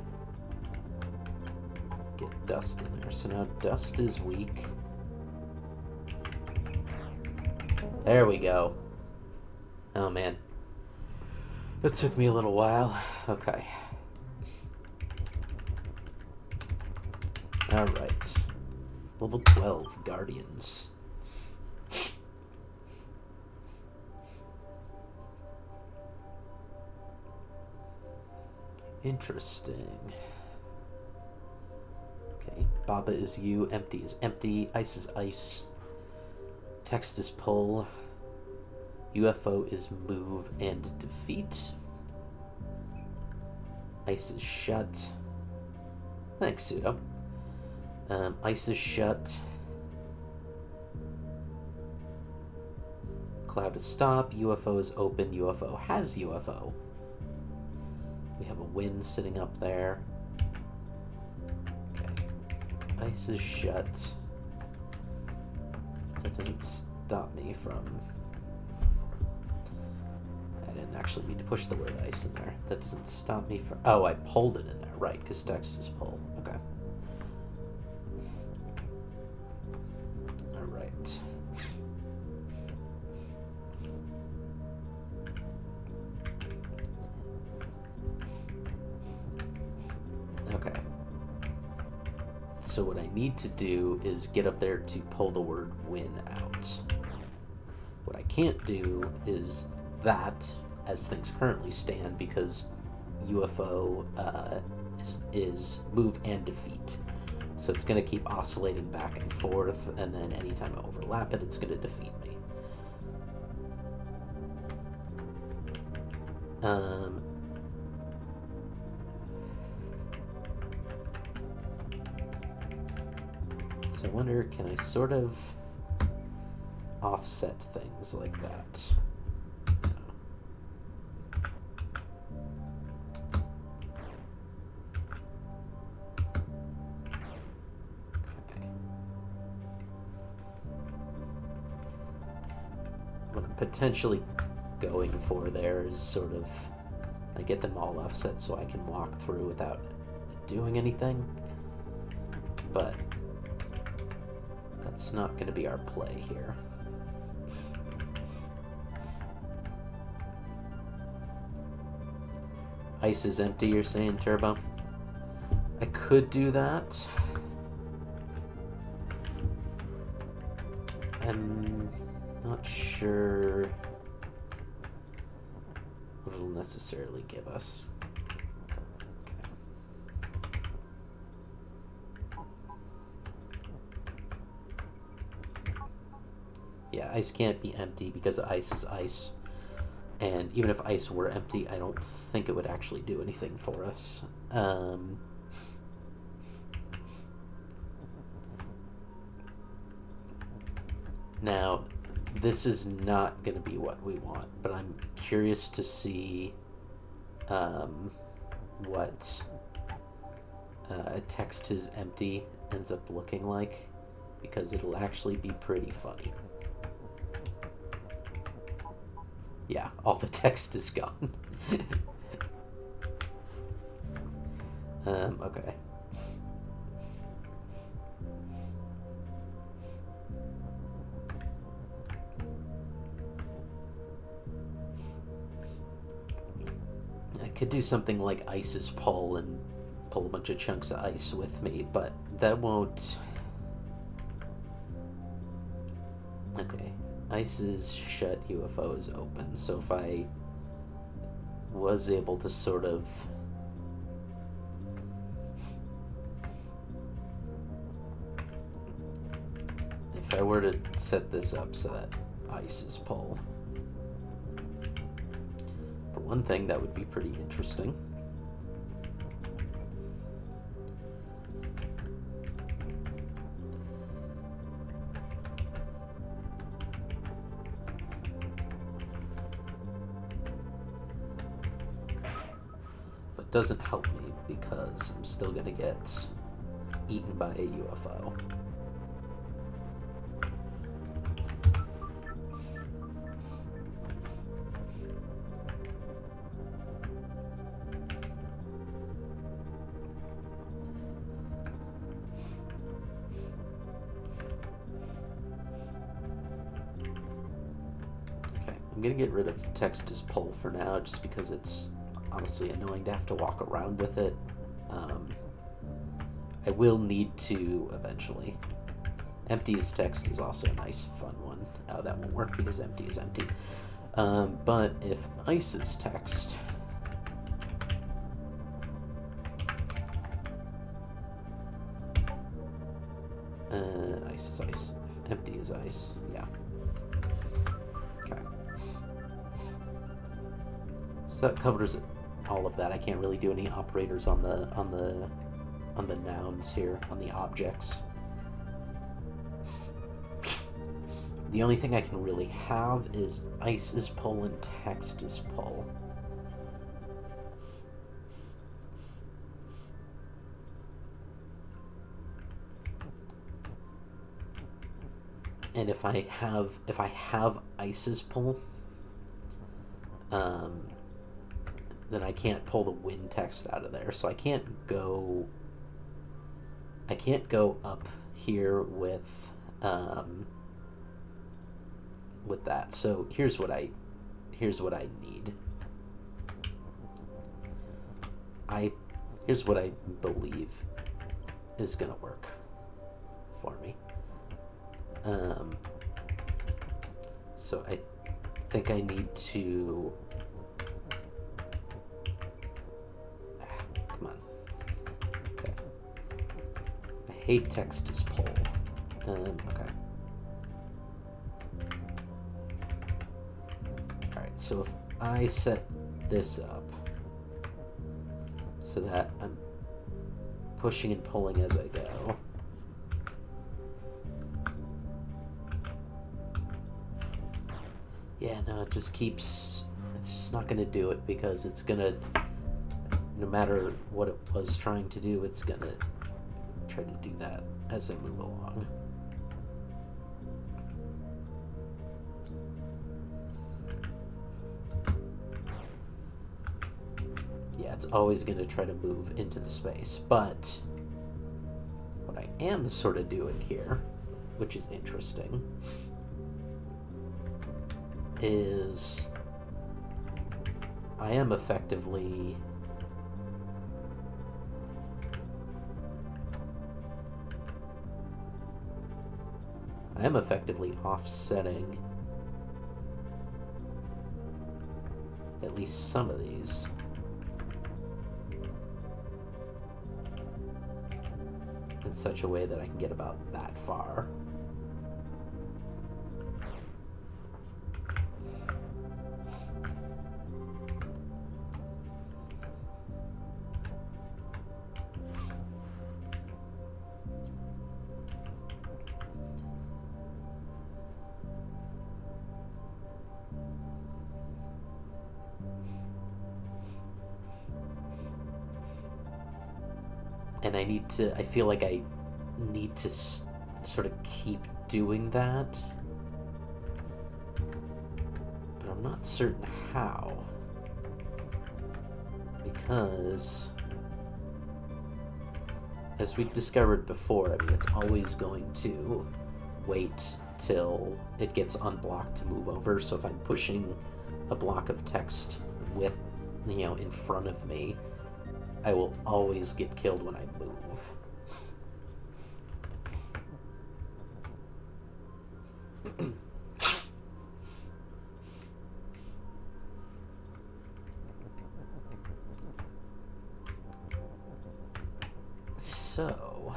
Get dust in there. So now dust is weak. There we go. Oh man. That took me a little while. Okay. Alright. Level 12, Guardians. Interesting. Okay, Baba is you, empty is empty, ice is ice, text is pull, UFO is move and defeat, ice is shut. Thanks, Pseudo. Ice is shut. Cloud is stop, UFO is open, UFO has UFO. We have a wind sitting up there. Okay. Ice is shut. That doesn't stop me from... I didn't actually mean to push the word ice in there. That doesn't stop me from... Oh, I pulled it in there. Right, because text is pull. Okay. Alright. Okay. So what I need to do is get up there to pull the word win out. What I can't do is that, as things currently stand, because UFO is move and defeat. So it's going to keep oscillating back and forth, and then anytime I overlap it, it's going to defeat me. So I wonder, can I sort of offset things like that? What I'm potentially going for there is sort of, I get them all offset so I can walk through without doing anything, but that's not going to be our play here. Ice is empty, you're saying, Turbo? I could do that. I'm not sure what it'll necessarily give us. Yeah, ice can't be empty because ice is ice. And even if ice were empty, I don't think it would actually do anything for us. Now, this is not going to be what we want, but I'm curious to see what text is empty ends up looking like, because it'll actually be pretty funny. Yeah, all the text is gone. Okay. I could do something like Ice's pull and pull a bunch of chunks of ice with me, but that won't... Okay. Ice is shut, UFO is open. So if I was able to sort of... If I were to set this up so that ice is pull. For one thing, that would be pretty interesting. Doesn't help me because I'm still gonna get eaten by a UFO. Okay, I'm gonna get rid of text as pull for now, just because it's honestly annoying to have to walk around with it. I will need to eventually. Empty as text is also a nice fun one. Oh, that won't work because empty is empty. But if ice is text, ice is ice. If empty is ice, yeah. Okay. So that covers it. All of that. I can't really do any operators on the nouns here, on the objects. The only thing I can really have is ice is pull and text is pull. And if I have ice's pull, then I can't pull the wind text out of there. So I can't go up here with that. So here's what I need. Here's what I believe is gonna work for me. So I think I need to... Come on. Okay. I hate text as pull. Okay. Alright, so if I set this up so that I'm pushing and pulling as I go. Yeah, no, it just keeps... It's just not going to do it because it's going to... No matter what it was trying to do, it's going to try to do that as I move along. it's always going to try to move into the space. But what I am sort of doing here, which is interesting, is I am effectively offsetting at least some of these. In such a way that I can get about that far. And I feel like I need to sort of keep doing that, but I'm not certain how, because as we discovered before, I mean, it's always going to wait till it gets unblocked to move over. So if I'm pushing a block of text with, in front of me, I will always get killed when I move. So...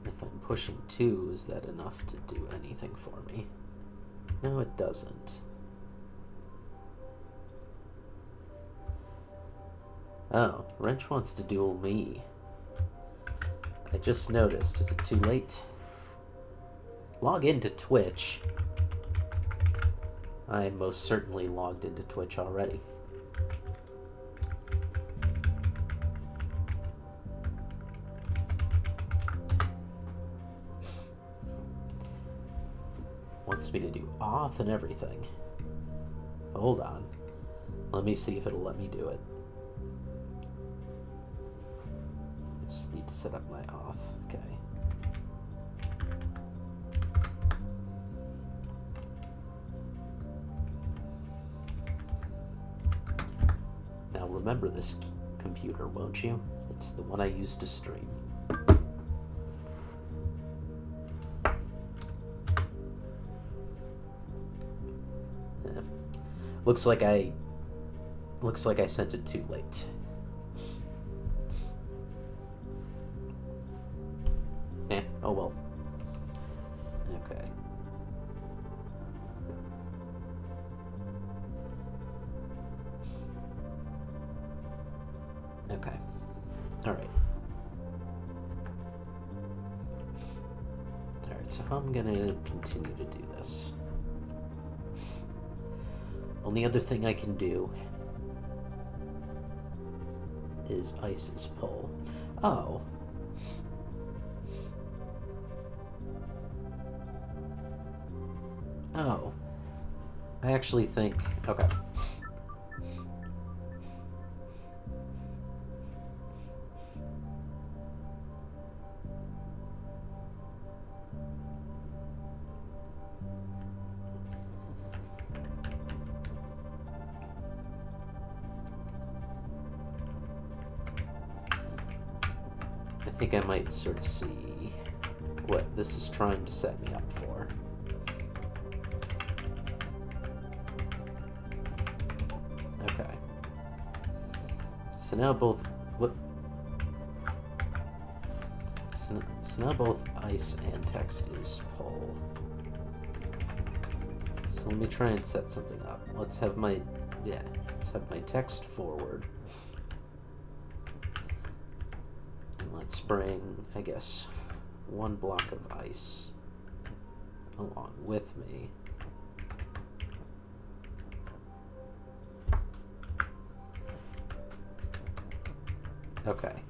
if I'm pushing 2, is that enough to do anything for me? No, it doesn't. Oh, Wrench wants to duel me. I just noticed. Is it too late? Log into Twitch. I most certainly logged into Twitch already. Wants me to do auth and everything. Hold on. Let me see if it'll let me do it. I just need to set up my auth. Okay. Now remember this computer, won't you? It's the one I used to stream. Looks like I sent it too late. Oh well. Okay. Okay. Alright. Alright, so I'm gonna continue to do this. Only other thing I can do is Ice's pull. Oh. Oh. I actually think... okay. I think I might sort of see what this is trying to set me up for. Okay. So now both... what? So now both ice and text is pull. So let me try and set something up. Let's have my... yeah, let's have my text forward. Let's bring, I guess, one block of ice along with me. Okay.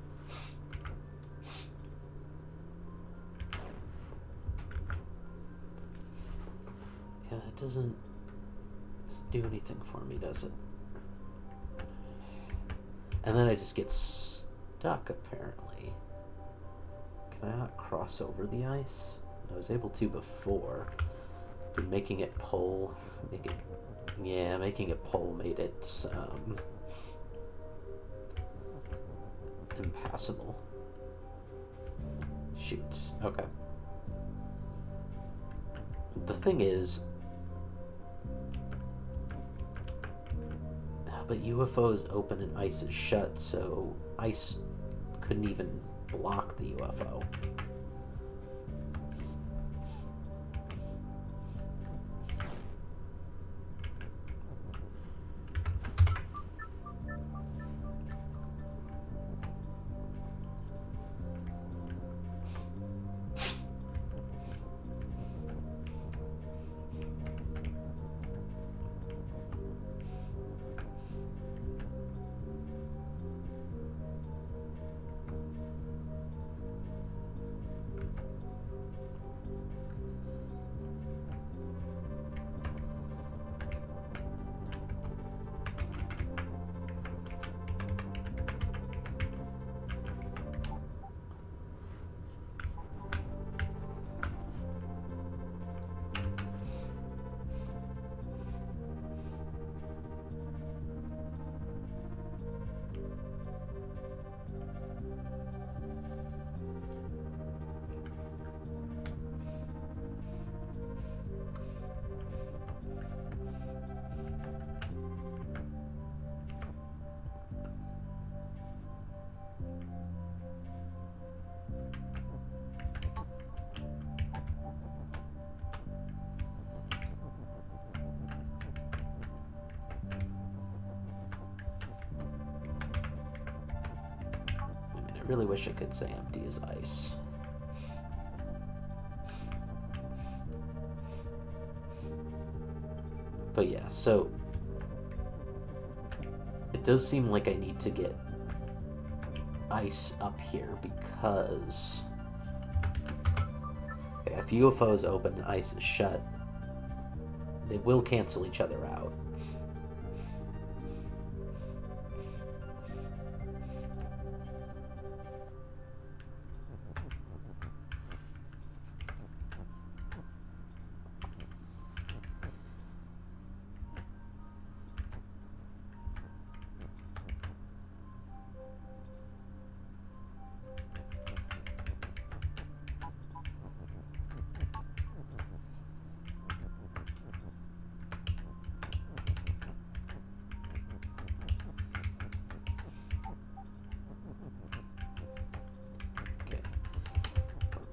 doesn't do anything for me, does it? And then I just get stuck, apparently. Can I not cross over the ice? I was able to before. Did making it pull... making it pull made it, impassable. Shoot. Okay. The thing is... But UFO is open and ice is shut, so ice couldn't even block the UFO. I really wish I could say empty as ice. But yeah, so it does seem like I need to get ice up here because if UFO is open and ice is shut, they will cancel each other out.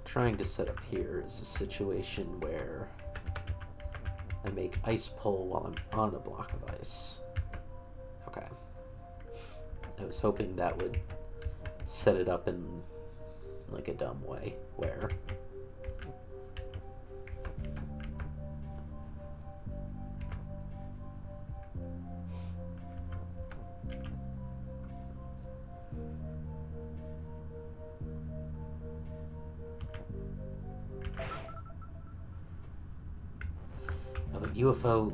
Trying to set up here is a situation where I make ice pull while I'm on a block of ice. Okay. I was hoping that would set it up in like a dumb way where UFO,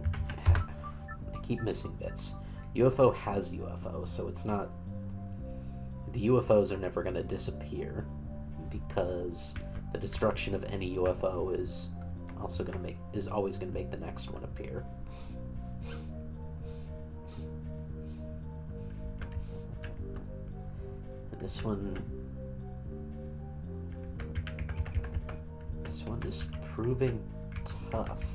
I keep missing bits. UFO has UFO, so it's not, the UFOs are never going to disappear because the destruction of any UFO is also going to make, is always going to make the next one appear. And this one is proving tough.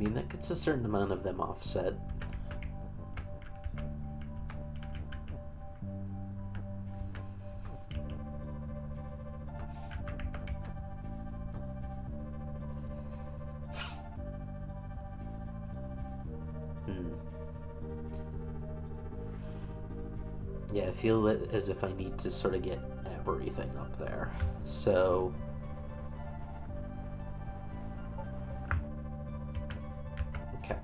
mean, that gets a certain amount of them offset. Yeah, I feel as if I need to sort of get everything up there. So... okay.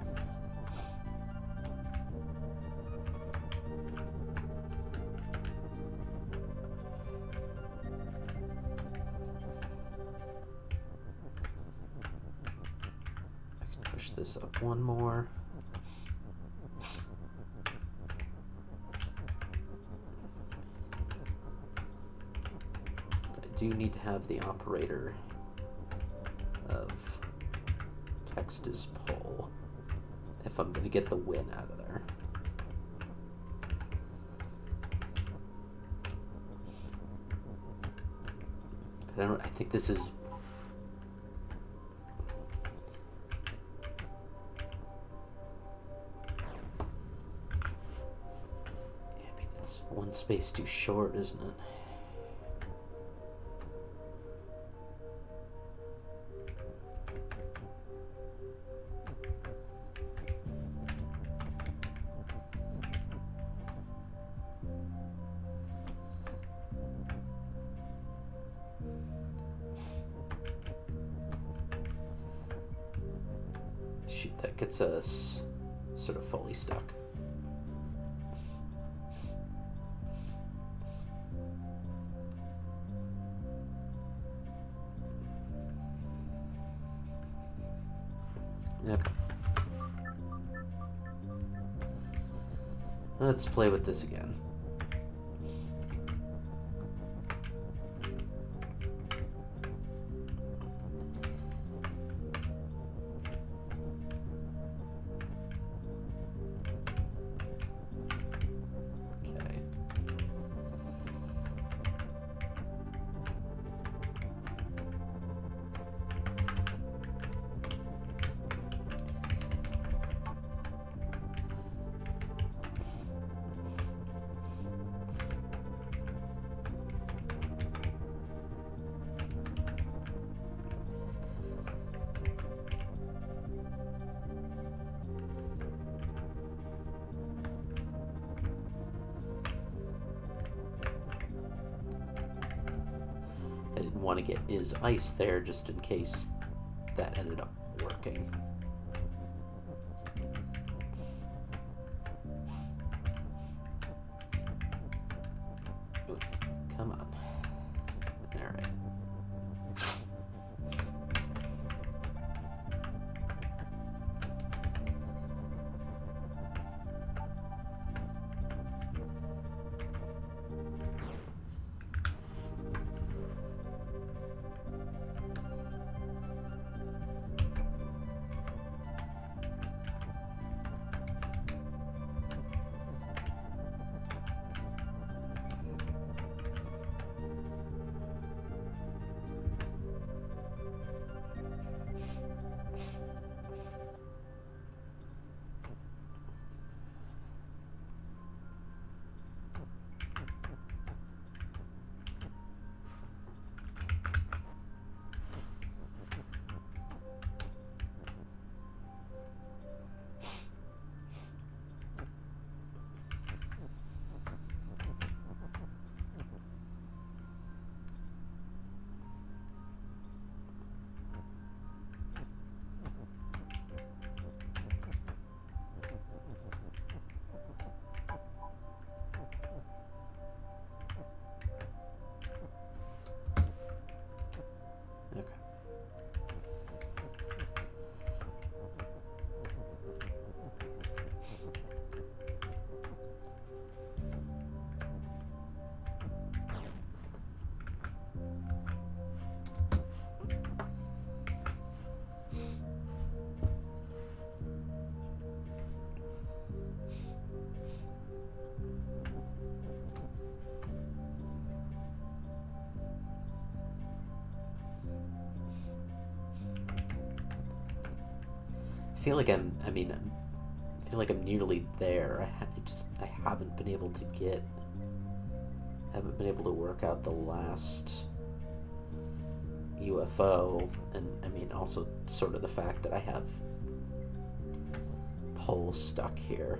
I can push this up one more. Do need to have the operator of text is pull if I'm going to get the win out of there. But I think this is... yeah, I mean, it's one space too short, isn't it? Shoot, that gets us sort of fully stuck. Okay. Let's play with this again. I didn't want to get is ice there just in case that ended up working. Ooh, come on. All right. feel like I'm nearly there. I haven't been able to work out the last UFO, and I mean also sort of the fact that I have poles stuck here.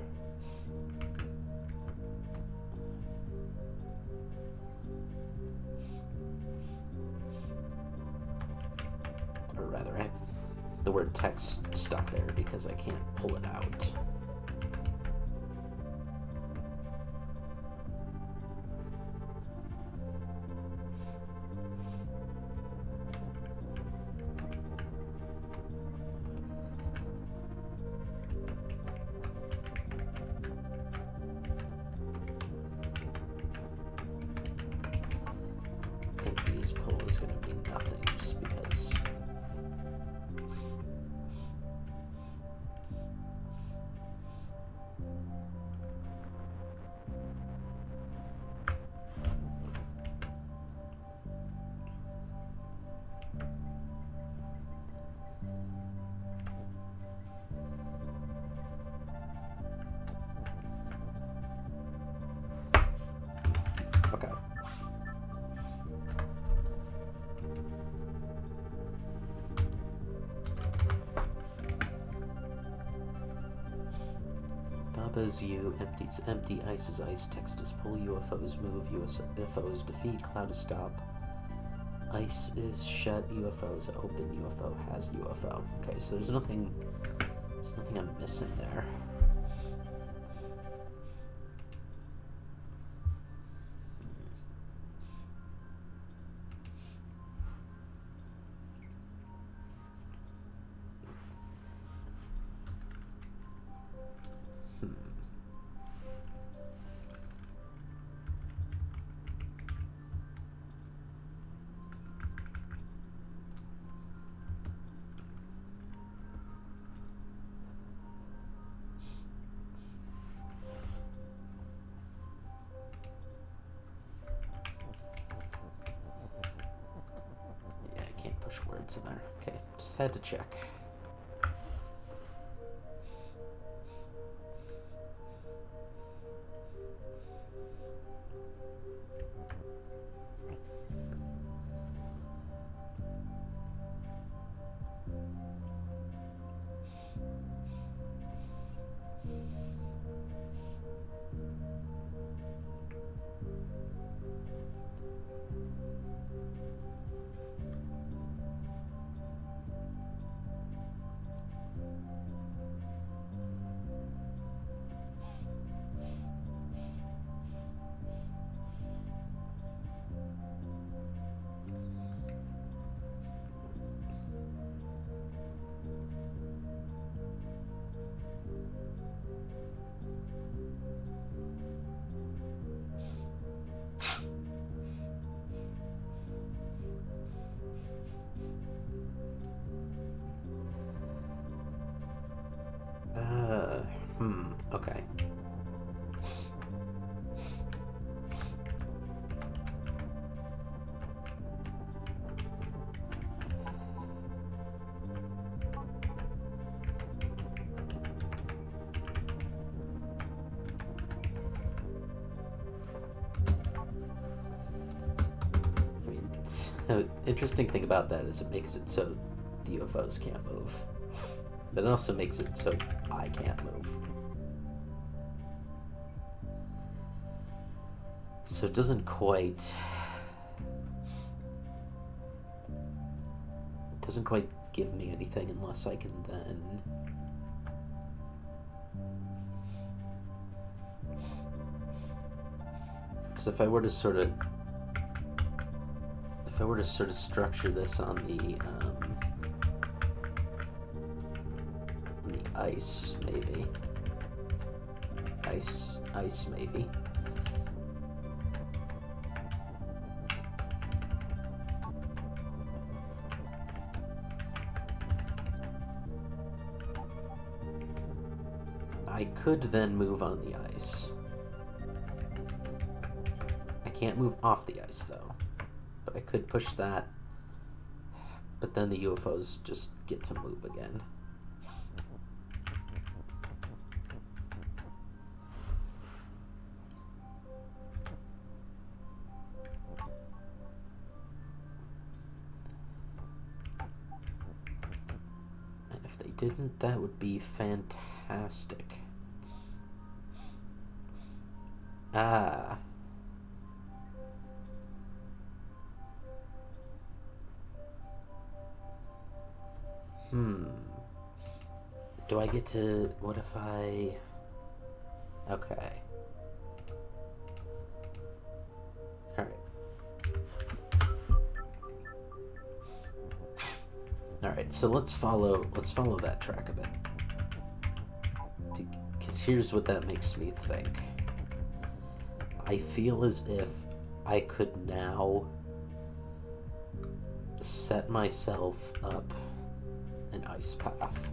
Or rather, I have the word text stuck there because I can't pull it out. Pull is going to mean nothing just because. Okay. Baba's U, empty, ice is ice, text is pull, UFOs move, UFOs defeat, cloud is stop, ice is shut, UFOs open, UFO has UFO. Okay, so there's nothing I'm missing there. Words in there. Okay, just had to check. Okay. The interesting thing about that is it makes it so the UFOs can't move. But it also makes it so I can't move. So it doesn't quite give me anything unless I can then because if I were to sort of structure this on the ice maybe. Ice maybe. I could then move on the ice. I can't move off the ice though. But I could push that. But then the UFOs just get to move again. didn't, that would be fantastic. Ah. Do I get to... What if I... Okay. Alright. Alright, so let's follow that track a bit. Because here's what that makes me think. I feel as if I could now set myself up an ice path.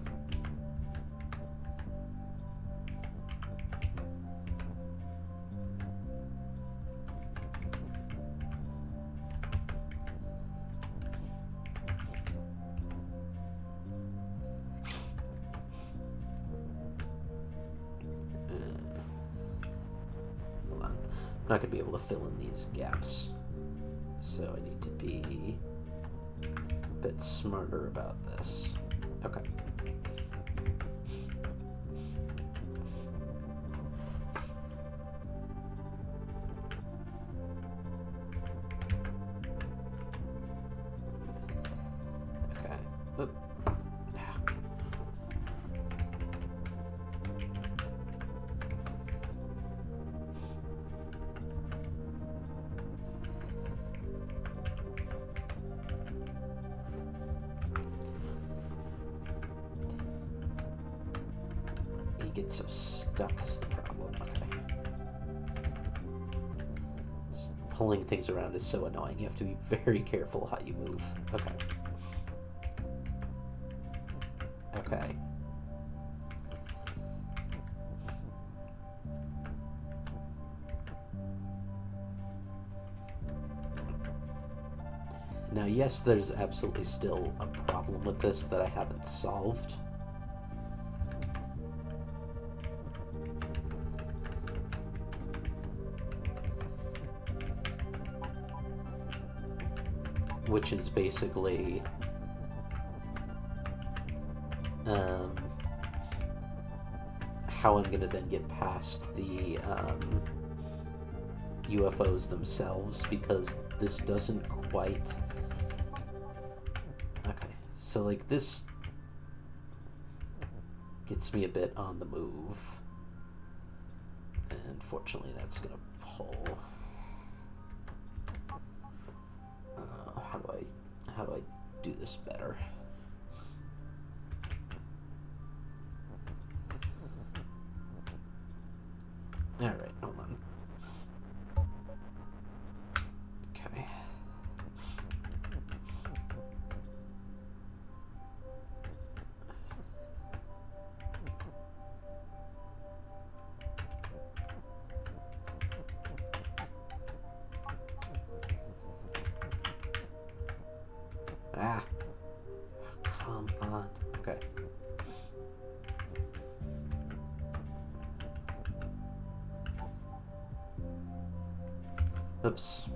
I'm not going to be able to fill in these gaps, so I need to be a bit smarter about this. Okay. Okay. Oop. Get so stuck is the problem. Okay. Just pulling things around is so annoying. You have to be very careful how you move. Okay. Okay. Now, yes, there's absolutely still a problem with this that I haven't solved. Which is basically how I'm gonna then get past the UFOs themselves, because this doesn't quite... Okay, so like this gets me a bit on the move, and fortunately that's gonna pull. How do I do this better? All right, hold on. Okay. Ah. Come on. Okay. Oops.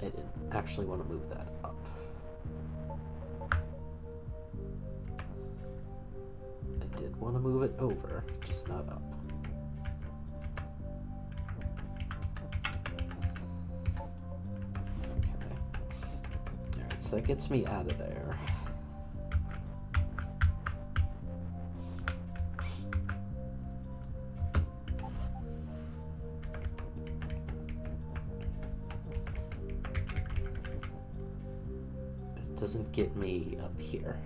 I didn't actually want to move that up. I did want to move it over, just not up. So that gets me out of there. It doesn't get me up here.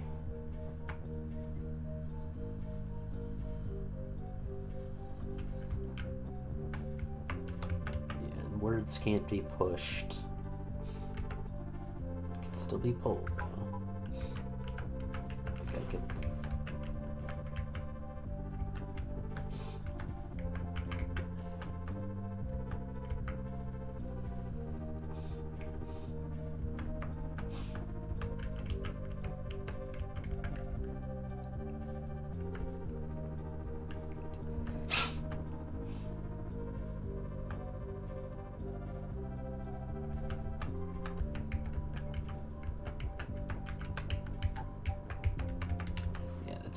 Yeah, and words can't be pushed. Still be pulled though. Okay, good.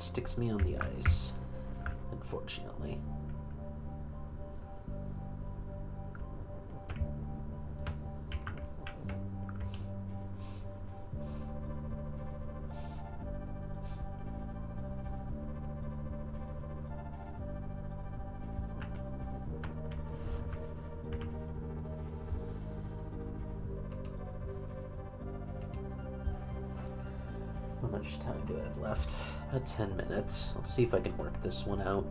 sticks me on the ice, unfortunately. How much time do I have left? About 10 minutes. I'll see if I can work this one out.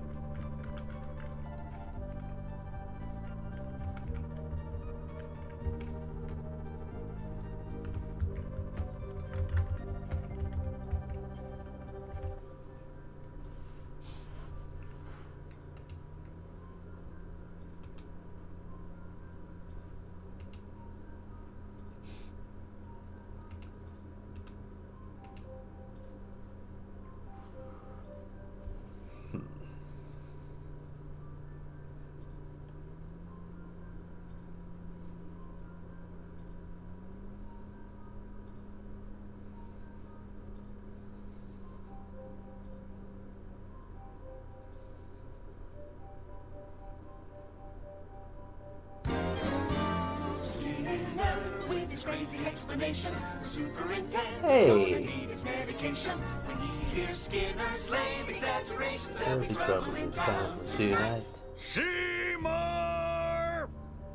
Crazy explanations. The superintendent Hey. need his medication. When he hears Skinner's lame exaggerations, There'll be trouble in town tonight. Seymour!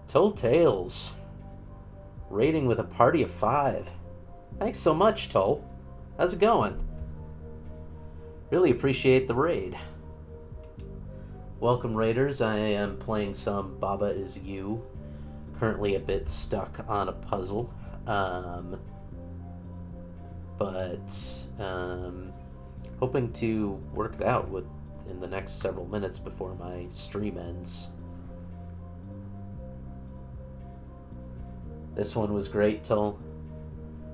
Told Tales. Rating with a party of 5. Thanks so much, Toll. How's it going? Really appreciate the raid. Welcome, raiders. I am playing some Baba Is You. Currently a bit stuck on a puzzle. Hoping to work it out in the next several minutes before my stream ends. This one was great, Toll.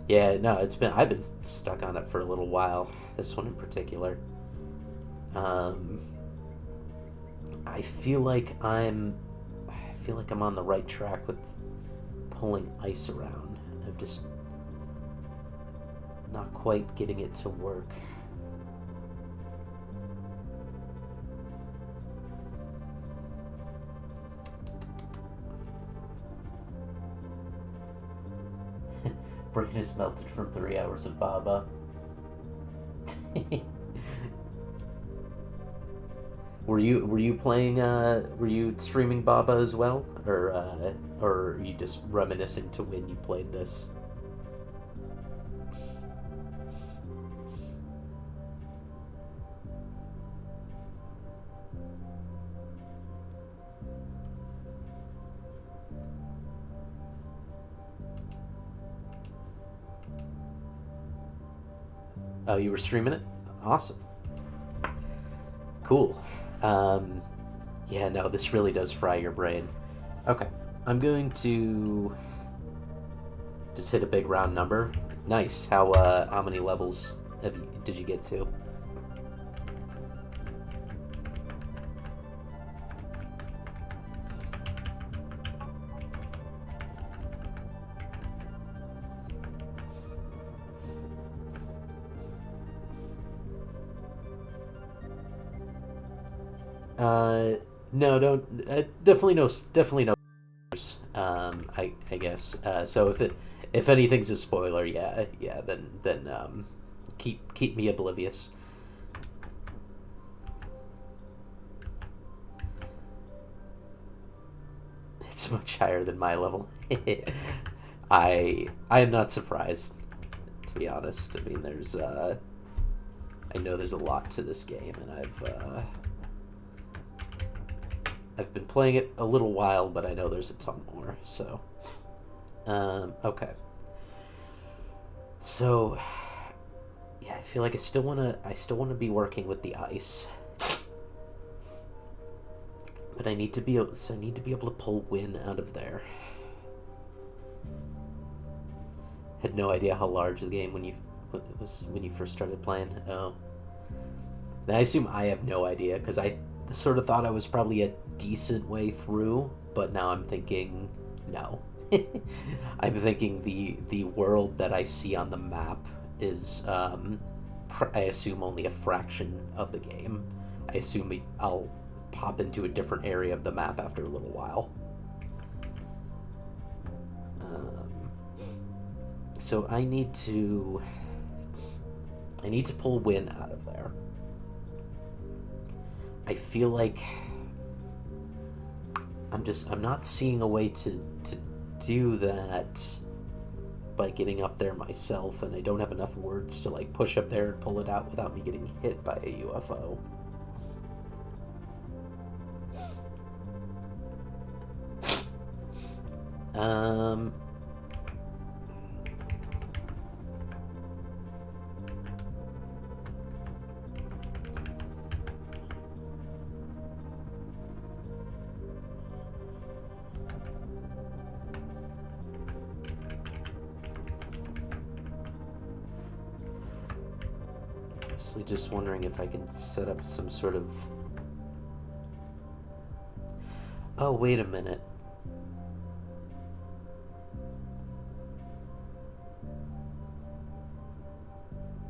Yeah, no, I've been stuck on it for a little while. This one in particular. I feel like I'm on the right track with pulling ice around. I'm just not quite getting it to work. Brain is melted from 3 hours of Baba. Were you playing? Were you streaming Baba as well, or are you just reminiscing to when you played this? Oh, you were streaming it? Awesome. Cool. Yeah, no, this really does fry your brain. Okay, I'm going to just hit a big round number. Nice. How many levels did you get to? No, don't. Definitely no. Definitely no. I guess. So if anything's a spoiler, yeah, then keep me oblivious. It's much higher than my level. I am not surprised, to be honest. I mean, I know there's a lot to this game, and I've been playing it a little while, but I know there's a ton more, so... okay. So... yeah, I feel like I still wanna be working with the ice. But I need to be able to pull Win out of there. Had no idea how large the game when you first started playing. Oh. Now I assume I have no idea, because I sort of thought I was probably a decent way through, but now I'm thinking no. I'm thinking the world that I see on the map is I assume only a fraction of the game. I assume I'll pop into a different area of the map after a little while. So I need to pull Wynn out of there. I feel like I'm not seeing a way to do that by getting up there myself, and I don't have enough words to like push up there and pull it out without me getting hit by a UFO. Honestly, just wondering if I can set up some sort of... Oh, wait a minute.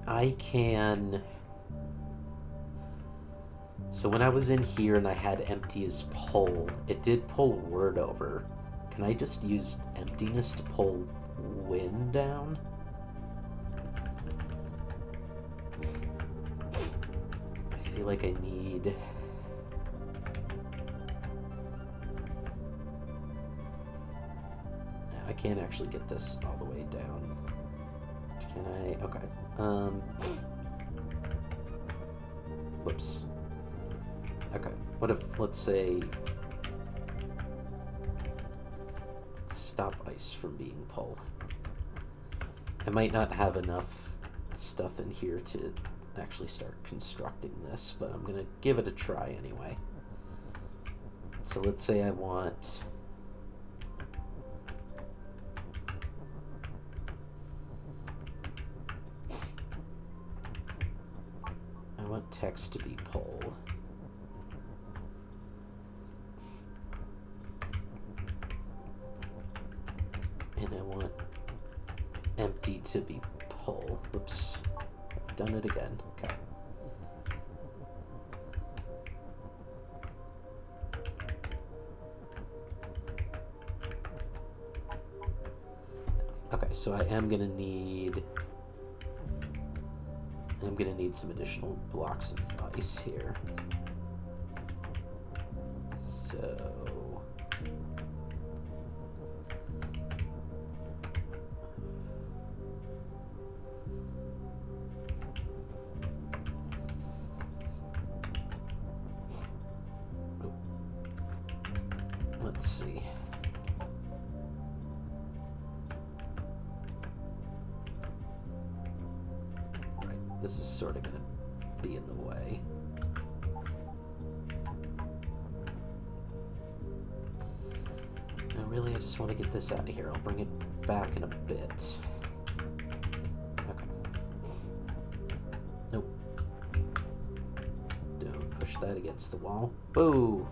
I can... So when I was in here and I had empty as pull, it did pull word over. Can I just use emptiness to pull Wynn down? I feel like I need... I can't actually get this all the way down. Can I? Okay. Whoops. Okay. What if, let's say, stop ice from being pulled. I might not have enough stuff in here to actually start constructing this, but I'm gonna give it a try anyway. So let's say I want... text to be pull. And I want empty to be pull. Whoops. I've done it again. Okay. Okay, so I am gonna need... I'm gonna need some additional blocks of ice here. So... let's see. This is sort of going to be in the way. No, really, I just want to get this out of here. I'll bring it back in a bit. Okay. Nope. Don't push that against the wall. Boo!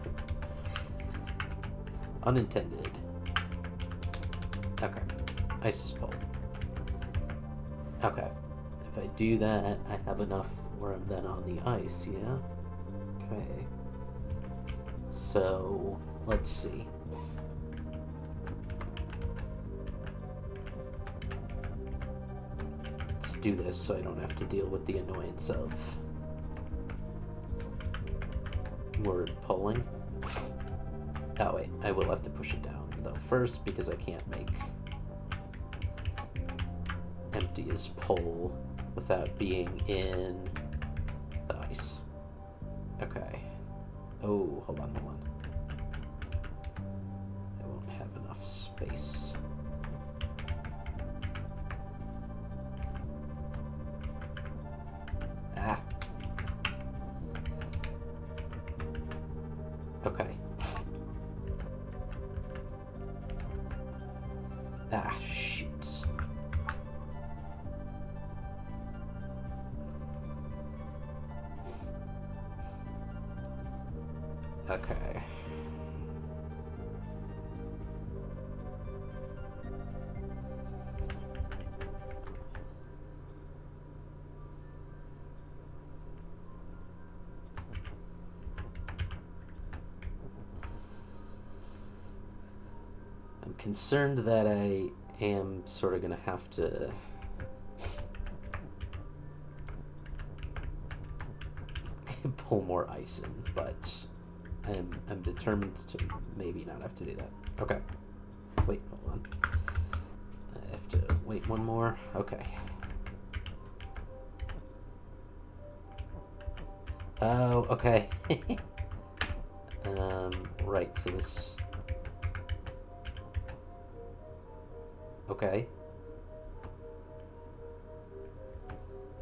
Unintended. Okay. Ice is pulled. Okay. If I do that, I have enough where I'm then on the ice, yeah? Okay. So, let's see. Let's do this so I don't have to deal with the annoyance of word pulling. Oh wait, I will have to push it down though first because I can't make empty as pull without being in the ice. Okay. Oh, hold on. I won't have enough space. Ah. Okay. Ah, shoot. Okay. I'm concerned that I am sort of gonna have to pull more ice in, but I'm determined to maybe not have to do that. Okay. Wait, hold on. I have to wait one more. Okay. Oh, okay. Right, so this... Okay.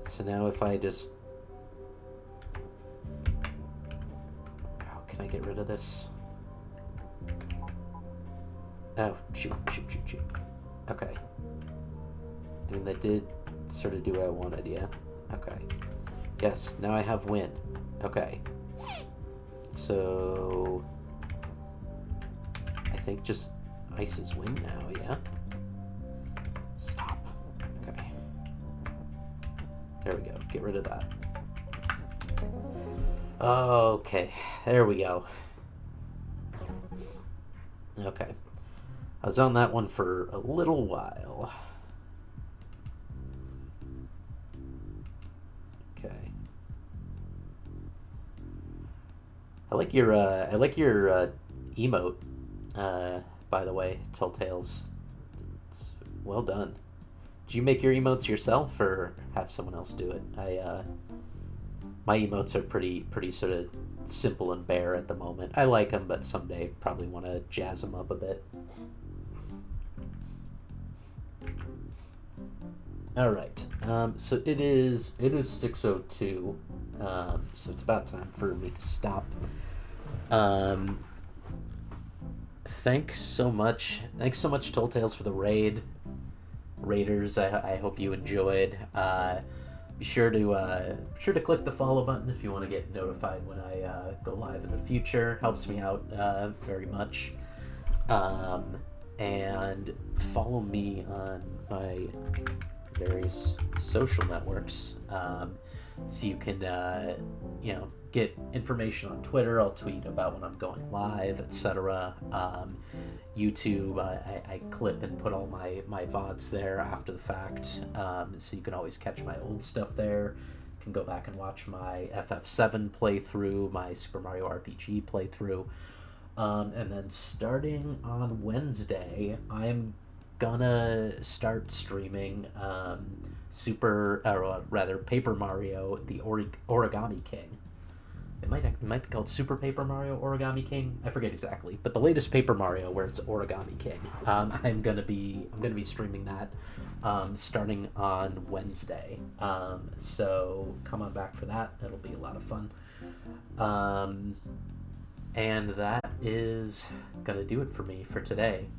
So now if I just... How can I get rid of this? Oh, shoot. Okay. I mean, that did sort of do what I wanted, yeah? Okay. Yes, now I have wind. Okay. So... I think just ice is wind now, yeah? Stop. Okay. There we go. Get rid of that. Okay. There we go. Okay. I was on that one for a little while. Okay. I like your emote, by the way, Telltales. It's well done. Did you make your emotes yourself or have someone else do it? My emotes are pretty sort of simple and bare at the moment. I like them, but someday probably want to jazz them up a bit. All right. So it is 6:02. So it's about time for me to stop. Thanks so much, Telltales, for the raid. Raiders, I hope you enjoyed. Be sure to click the follow button if you want to get notified when I go live in the future. Helps me out very much. And follow me on my various social networks, so you can get information on Twitter. I'll tweet about when I'm going live, etc. YouTube, I clip and put all my VODs there after the fact, so you can always catch my old stuff there. You can go back and watch my FF7 playthrough, my Super Mario RPG playthrough, and then starting on Wednesday, I'm gonna start streaming Paper Mario, the Origami King. It might be called Super Paper Mario Origami King. I forget exactly, but the latest Paper Mario where it's Origami King. I'm gonna be streaming that starting on Wednesday. So come on back for that. It'll be a lot of fun. And that is gonna do it for me for today.